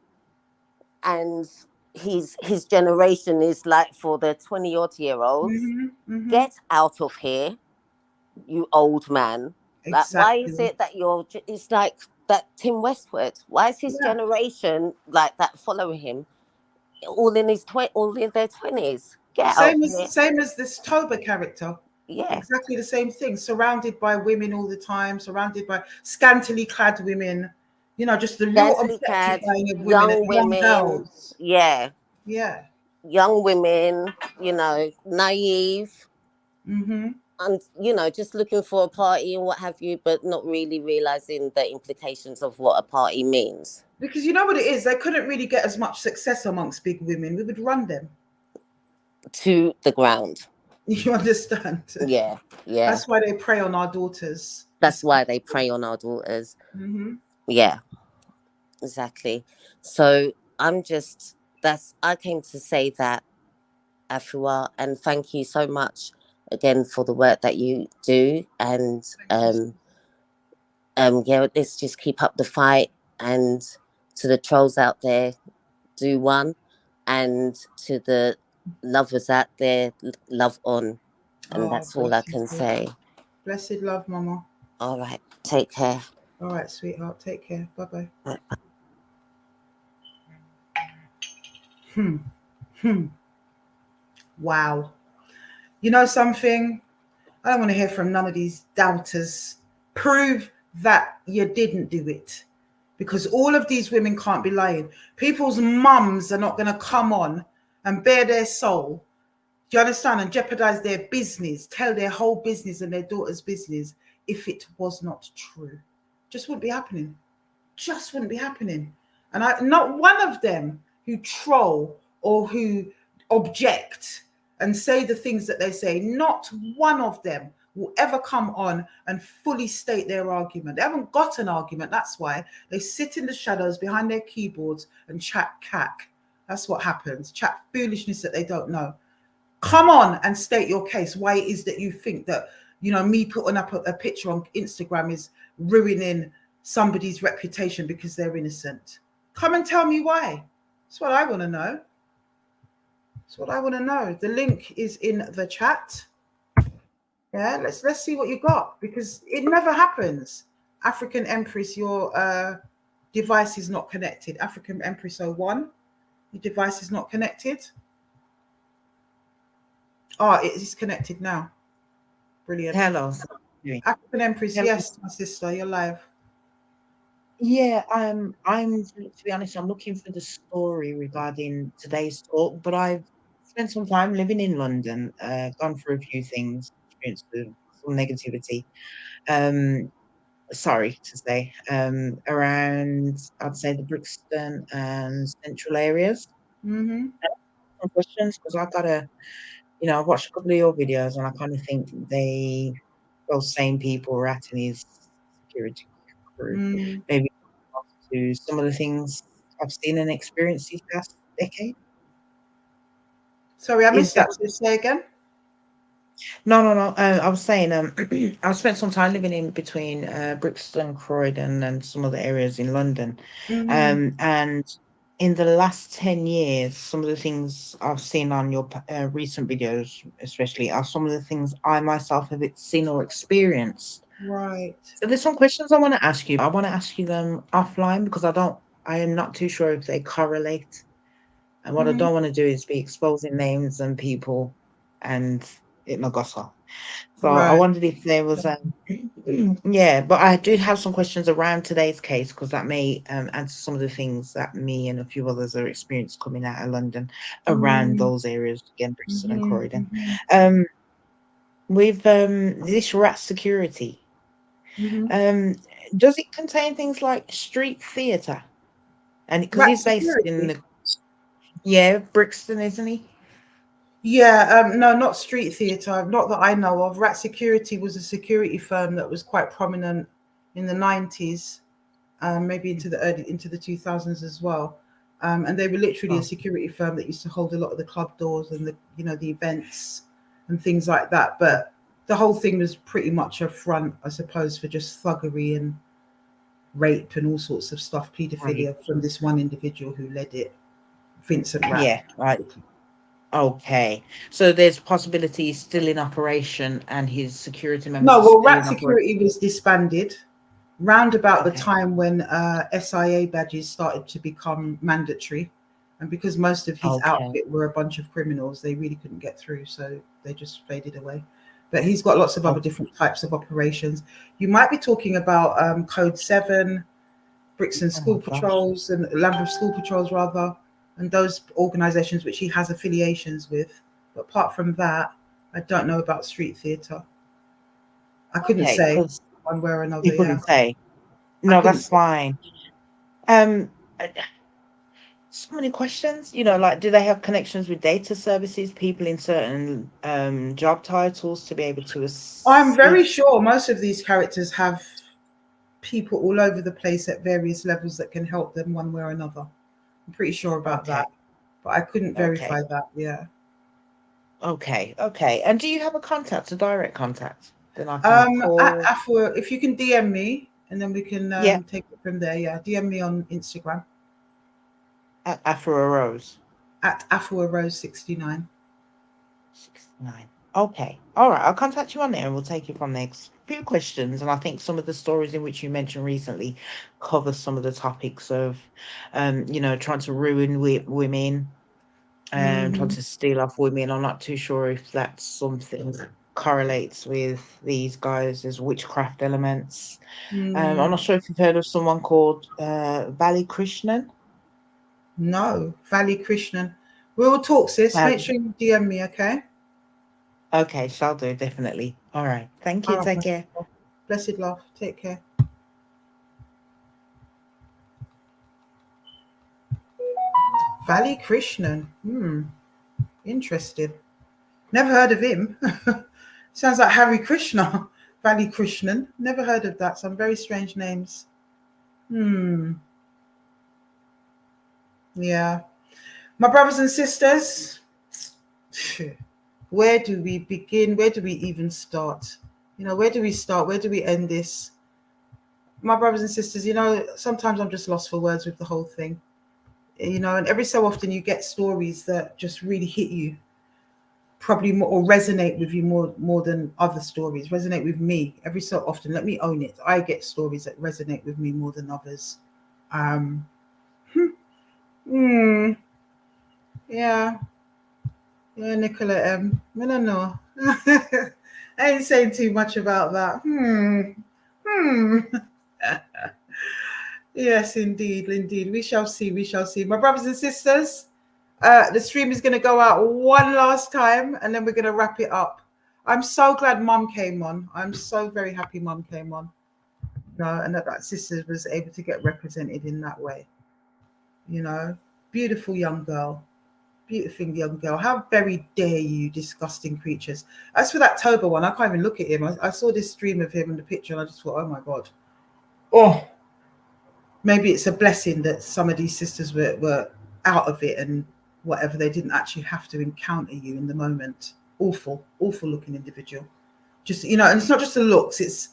and his generation is like for the 20-odd-year-olds. Get out of here, you old man. Like, why is it that it's like that Tim Westwood? Why is his generation like that following him? All in their 20s. Get out here. Same as this Toba character. Yeah. Exactly the same thing. Surrounded by women all the time, surrounded by scantily clad women, just the raw Scantily clad, objectifying of women and young young women. girls. Yeah. Yeah. Young women, naive Mm-hmm. and, just looking for a party and what have you, but not really realizing the implications of what a party means. Because you know what it is? They couldn't really get as much success amongst big women. We would run them. To the ground. You understand? Yeah. Yeah. That's why they prey on our daughters. That's why they prey on our daughters. Mm-hmm. Yeah, exactly. So I came to say that, Afua, and thank you so much again for the work that you do. And yeah, let's just keep up the fight. And to the trolls out there, do one. And to the lovers out there, love on. And Oh, that's all I bless you. can say. Blessed love, Mama. All right. Take care. All right, sweetheart. Take care. Bye-bye. Bye. Wow. You know something? I don't want to hear from none of these doubters. Prove that you didn't do it. Because all of these women can't be lying. People's mums are not going to come on and bare their soul. Do you understand? And jeopardize their business, tell their whole business and their daughter's business if it was not true. Just wouldn't be happening. Just wouldn't be happening. And not one of them who troll or who object and say the things that they say, not one of them will ever come on and fully state their argument. They haven't got an argument. That's why they sit in the shadows behind their keyboards and chat cack. That's what happens. Chat foolishness that they don't know. Come on and state your case. Why it is that you think that, me putting up a picture on Instagram is ruining somebody's reputation because they're innocent. Come and tell me why. That's what I want to know. That's what I want to know. The link is in the chat. Yeah, let's see what you got, because it never happens. African Empress, your device is not connected. African Empress 01, your device is not connected. Oh, it is connected now. Brilliant. Hello. African Empress, Hello. yes, my sister, you're live. Yeah, to be honest, I'm looking for the story regarding today's talk, but I've spent some time living in London, gone through a few things, experienced some negativity. Sorry to say, around, I'd say, the Brixton and central areas. Mm-hmm. Some questions, because I've watched a couple of your videos and I kind of think those same were ratting his security crew. Mm. Maybe to some of the things I've seen and experienced these past decade. Sorry, I Is missed that that. Just say again. no. I was saying, I've spent some time living in between Brixton, Croydon, and some other areas in London. Mm-hmm. And in the last 10 years, some of the things I've seen on your recent videos, especially, are some of the things I myself have seen or experienced. Right. So there's some questions I want to ask you. I want to ask you them offline because I am not too sure if they correlate. And what I don't want to do is be exposing names and people and it not gossip. So I Right. wondered if there was yeah, but I do have some questions around today's case because that may answer some of the things that me and a few others are experienced coming out of London around those areas, again, Bristol and Croydon. Mm-hmm. With this rat security, does it contain things like street theatre? And because Rat he's based in security. Brixton, isn't he? Yeah, no, not street theatre, not that I know of. Rat Security was a security firm that was quite prominent in the 90s, maybe into the 2000s as well. And they were literally a security firm that used to hold a lot of the club doors and the events and things like that. But the whole thing was pretty much a front, I suppose, for just thuggery and rape and all sorts of stuff, paedophilia from this one individual who led it, Vincent Rat. Yeah, right. Okay, so there's possibilities still in operation and his security members. No, well, Rat Security was disbanded round about the Okay. time when SIA badges started to become mandatory, and because most of his outfit were a bunch of criminals, they really couldn't get through, so they just faded away. but he's got lots of other different types of operations. You might be talking about Code 7, Brixton School Patrols, and Lambeth School Patrols rather, and those organisations which he has affiliations with. But apart from that, I don't know about street theatre. I couldn't say one way or another. You couldn't say. No, that's fine. So many questions, like, do they have connections with data services, people in certain job titles to be able to assist? I'm very sure most of these characters have people all over the place at various levels that can help them one way or another. I'm pretty sure about that, but I couldn't verify that. Yeah. Okay. And do you have a direct contact? Then I can call. Afua, if you can DM me, and then we can take it from there. Yeah, DM me on Instagram. At Afua Rose. At Afua Rose 69. 69. Okay. All right. I'll contact you on there and we'll take it from there. Few questions, and I think some of the stories in which you mentioned recently cover some of the topics of, trying to ruin women, trying to steal off women. I'm not too sure if that's something that correlates with these guys as witchcraft elements. I'm not sure if you've heard of someone called Valley Krishnan. No, Valley Krishnan. We'll talk, sis. Make sure you DM me, okay? Okay, shall do, definitely. All right. Thank you. Take care. Blessed love. Take care. Valley Krishnan. Interesting. Never heard of him. Sounds like Harry Krishna. Valley Krishnan. Never heard of that. Some very strange names. Yeah. My brothers and sisters, where do we begin? Where do we even start? Where do we start? Where do we end this? My brothers and sisters, sometimes I'm just lost for words with the whole thing. And every so often you get stories that just really hit you, probably more, or resonate with you more than other stories. Resonate with me every so often. Let me own it. I get stories that resonate with me more than others. Yeah, Nicola M. I don't know. I ain't saying too much about that. Yes, indeed. We shall see. My brothers and sisters, the stream is going to go out one last time, and then we're going to wrap it up. I'm so glad Mum came on. I'm so very happy Mum came on. And that sister was able to get represented in that way. Beautiful young girl. How very dare you, disgusting creatures. As for that Toba one, I can't even look at him. I saw this stream of him in the picture and I just thought, oh my God. Oh, maybe it's a blessing that some of these sisters were out of it and whatever. They didn't actually have to encounter you in the moment. Awful looking individual. Just, and it's not just the looks. It's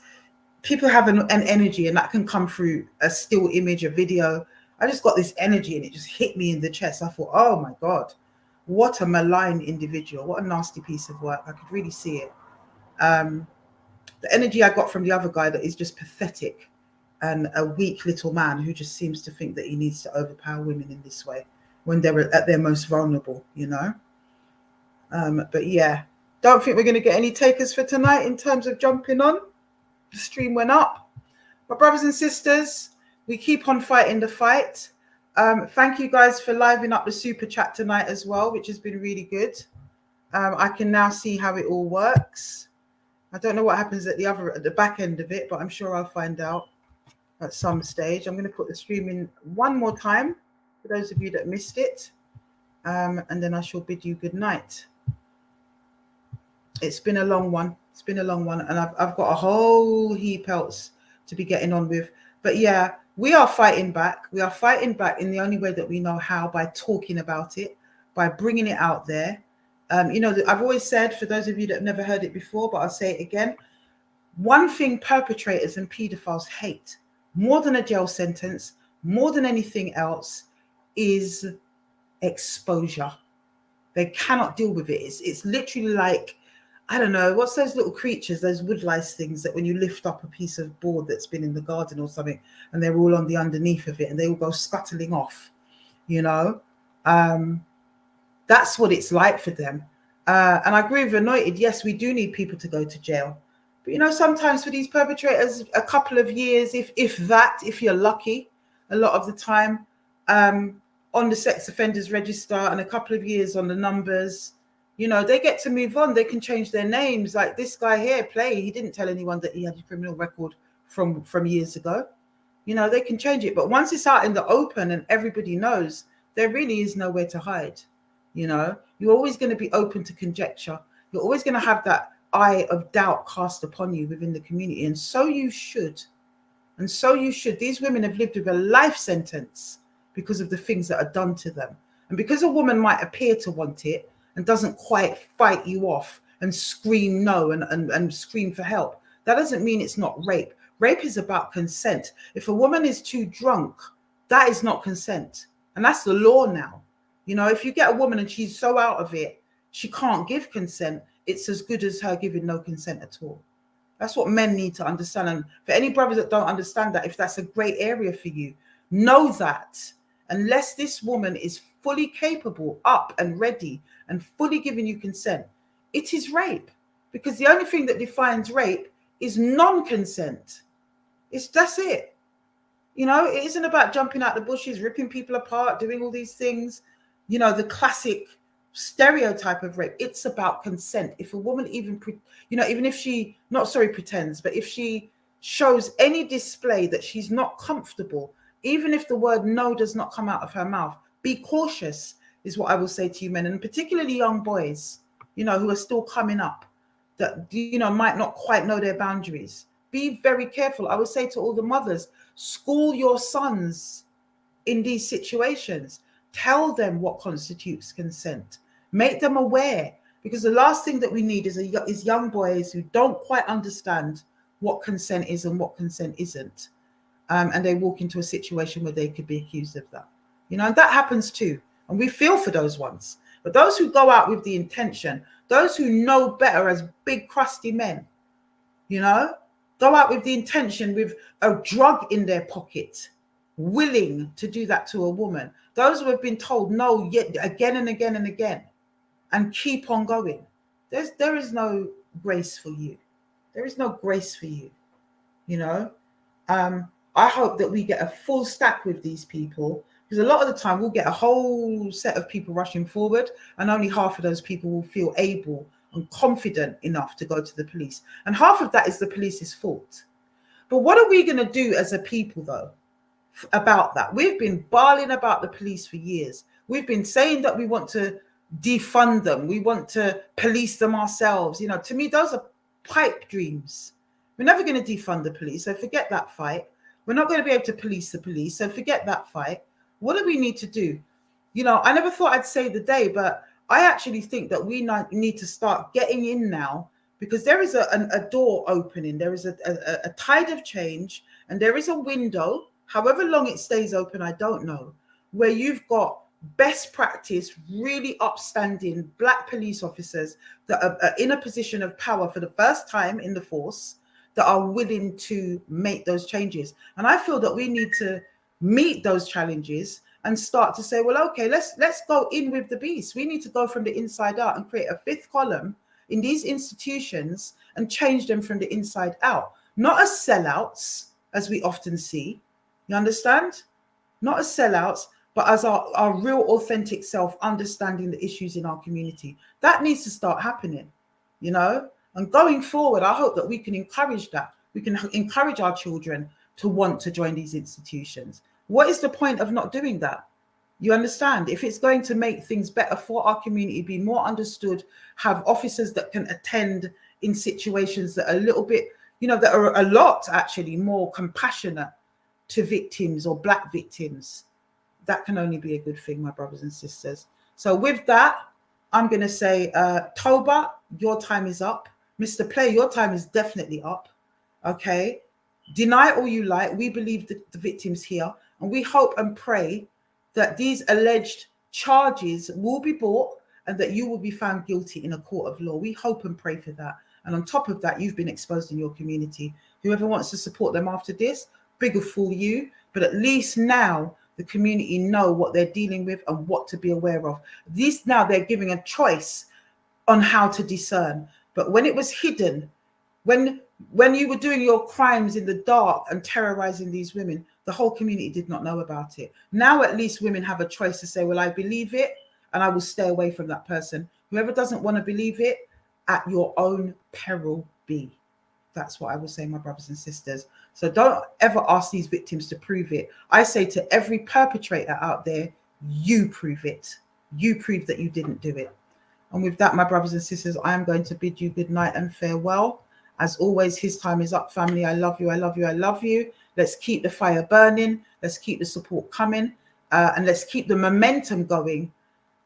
people have an energy, and that can come through a still image, a video. I just got this energy and it just hit me in the chest. I thought, oh my God. What a malign individual. What a nasty piece of work. I could really see it. The energy I got from the other guy that is just pathetic and a weak little man who just seems to think that he needs to overpower women in this way when they're at their most vulnerable, But yeah, don't think we're going to get any takers for tonight in terms of jumping on. The stream went up. My brothers and sisters, we keep on fighting the fight. Thank you guys for livening up the super chat tonight as well, which has been really good. I can now see how it all works. I don't know what happens at the back end of it, but I'm sure I'll find out at some stage. I'm going to put the stream in one more time for those of you that missed it, and then I shall bid you good night. It's been a long one. And I've got a whole heap else to be getting on with. But yeah, we are fighting back. We are fighting back in the only way that we know how, by talking about it, by bringing it out there. I've always said, for those of you that have never heard it before, but I'll say it again, one thing perpetrators and pedophiles hate more than a jail sentence, more than anything else, is exposure. They cannot deal with it. It's literally like, I don't know, what's those little creatures, those woodlice things that when you lift up a piece of board that's been in the garden or something and they're all on the underneath of it and they all go scuttling off, That's what it's like for them. And I agree with Anointed. Yes, we do need people to go to jail. But, you know, sometimes for these perpetrators, a couple of years, if you're lucky, a lot of the time, on the sex offenders register, and a couple of years on the numbers, you know, they get to move on. They can change their names. Like this guy here, Play, he didn't tell anyone that he had a criminal record from years ago. You know, they can change it. But once it's out in the open and everybody knows, there really is nowhere to hide. You know, you're always going to be open to conjecture. You're always going to have that eye of doubt cast upon you within the community. And so you should. And so you should. These women have lived with a life sentence because of the things that are done to them. And because a woman might appear to want it and doesn't quite fight you off and scream no and scream for help, that doesn't mean it's not rape. Rape is about consent. If a woman is too drunk, that is not consent. And that's the law now. You know, if you get a woman and she's so out of it, she can't give consent, it's as good as her giving no consent at all. That's what men need to understand. And for any brothers that don't understand that, if that's a great area for you, know that unless this woman is fully capable, up and ready, and fully giving you consent, it is rape. Because the only thing that defines rape is non-consent. That's it. You know, it isn't about jumping out the bushes, ripping people apart, doing all these things. You know, the classic stereotype of rape. It's about consent. If a woman even if she pretends, but if she shows any display that she's not comfortable, even if the word no does not come out of her mouth, be cautious is what I will say to you men, and particularly young boys, you know, who are still coming up, that, you know, might not quite know their boundaries. Be very careful. I would say to all the mothers, school your sons in these situations. Tell them what constitutes consent. Make them aware, because the last thing that we need is young boys who don't quite understand what consent is and what consent isn't. And they walk into a situation where they could be accused of that. You know, and that happens too. And we feel for those ones. But those who go out with the intention, those who know better as big, crusty men, you know, go out with the intention with a drug in their pocket, willing to do that to a woman. Those who have been told no yet again and again and again, and keep on going. There is no grace for you. There is no grace for you. You know, I hope that we get a full stack with these people, because a lot of the time we'll get a whole set of people rushing forward, and only half of those people will feel able and confident enough to go to the police. And half of that is the police's fault. But what are we going to do as a people, though, about that? We've been barling about the police for years. We've been saying that we want to defund them. We want to police them ourselves. You know, to me, those are pipe dreams. We're never going to defund the police, so forget that fight. We're not going to be able to police the police, so forget that fight. What do we need to do? You know, I never thought I'd say the day, but I actually think that we need to start getting in now, because there is a door opening. There is a tide of change, and there is a window, however long it stays open, I don't know, where you've got best practice, really upstanding Black police officers that are in a position of power for the first time in the force, that are willing to make those changes. And I feel that we need to meet those challenges and start to say, well, okay, let's go in with the beast. We need to go from the inside out and create a fifth column in these institutions and change them from the inside out. Not as sellouts, as we often see. You understand? Not as sellouts, but as our real authentic self, understanding the issues in our community. That needs to start happening, you know? And going forward, I hope that we can encourage that. We can encourage our children to want to join these institutions. What is the point of not doing that? You understand? If it's going to make things better for our community, be more understood, have officers that can attend in situations that are a little bit, you know, that are a lot actually more compassionate to victims or Black victims, that can only be a good thing, my brothers and sisters. So with that, I'm going to say, Toba, your time is up. Mr. Play, your time is definitely up. Okay? Deny all you like. We believe the victims here. And we hope and pray that these alleged charges will be brought and that you will be found guilty in a court of law. We hope and pray for that. And on top of that, you've been exposed in your community. Whoever wants to support them after this, bigger fool you. But at least now the community know what they're dealing with and what to be aware of. At least now they're giving a choice on how to discern. But when it was hidden, when you were doing your crimes in the dark and terrorizing these women, the whole community did not know about it. Now at least women have a choice to say, well, I believe it and I will stay away from that person. Whoever doesn't want to believe it, at your own peril be. That's what I will say, my brothers and sisters. So don't ever ask these victims to prove it. I say to every perpetrator out there, you prove it. You prove that you didn't do it. And with that, my brothers and sisters, I am going to bid you good night and farewell. As always, his time is up, family. I love you. I love you. I love you. Let's keep the fire burning. Let's keep the support coming. And let's keep the momentum going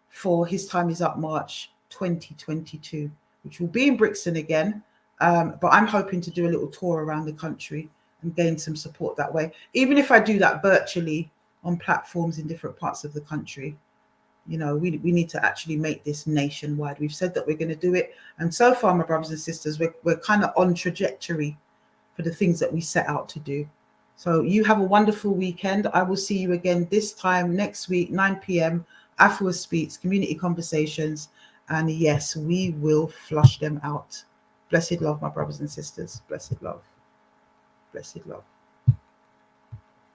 for His Time Is Up March 2022, which will be in Brixton again. But I'm hoping to do a little tour around the country and gain some support that way. Even if I do that virtually on platforms in different parts of the country. You know, we need to actually make this nationwide. We've said that we're going to do it. And so far, my brothers and sisters, we're kind of on trajectory for the things that we set out to do. So you have a wonderful weekend. I will see you again this time next week, 9 p.m. Afua Speaks, Community Conversations. And yes, we will flush them out. Blessed love, my brothers and sisters. Blessed love. Blessed love.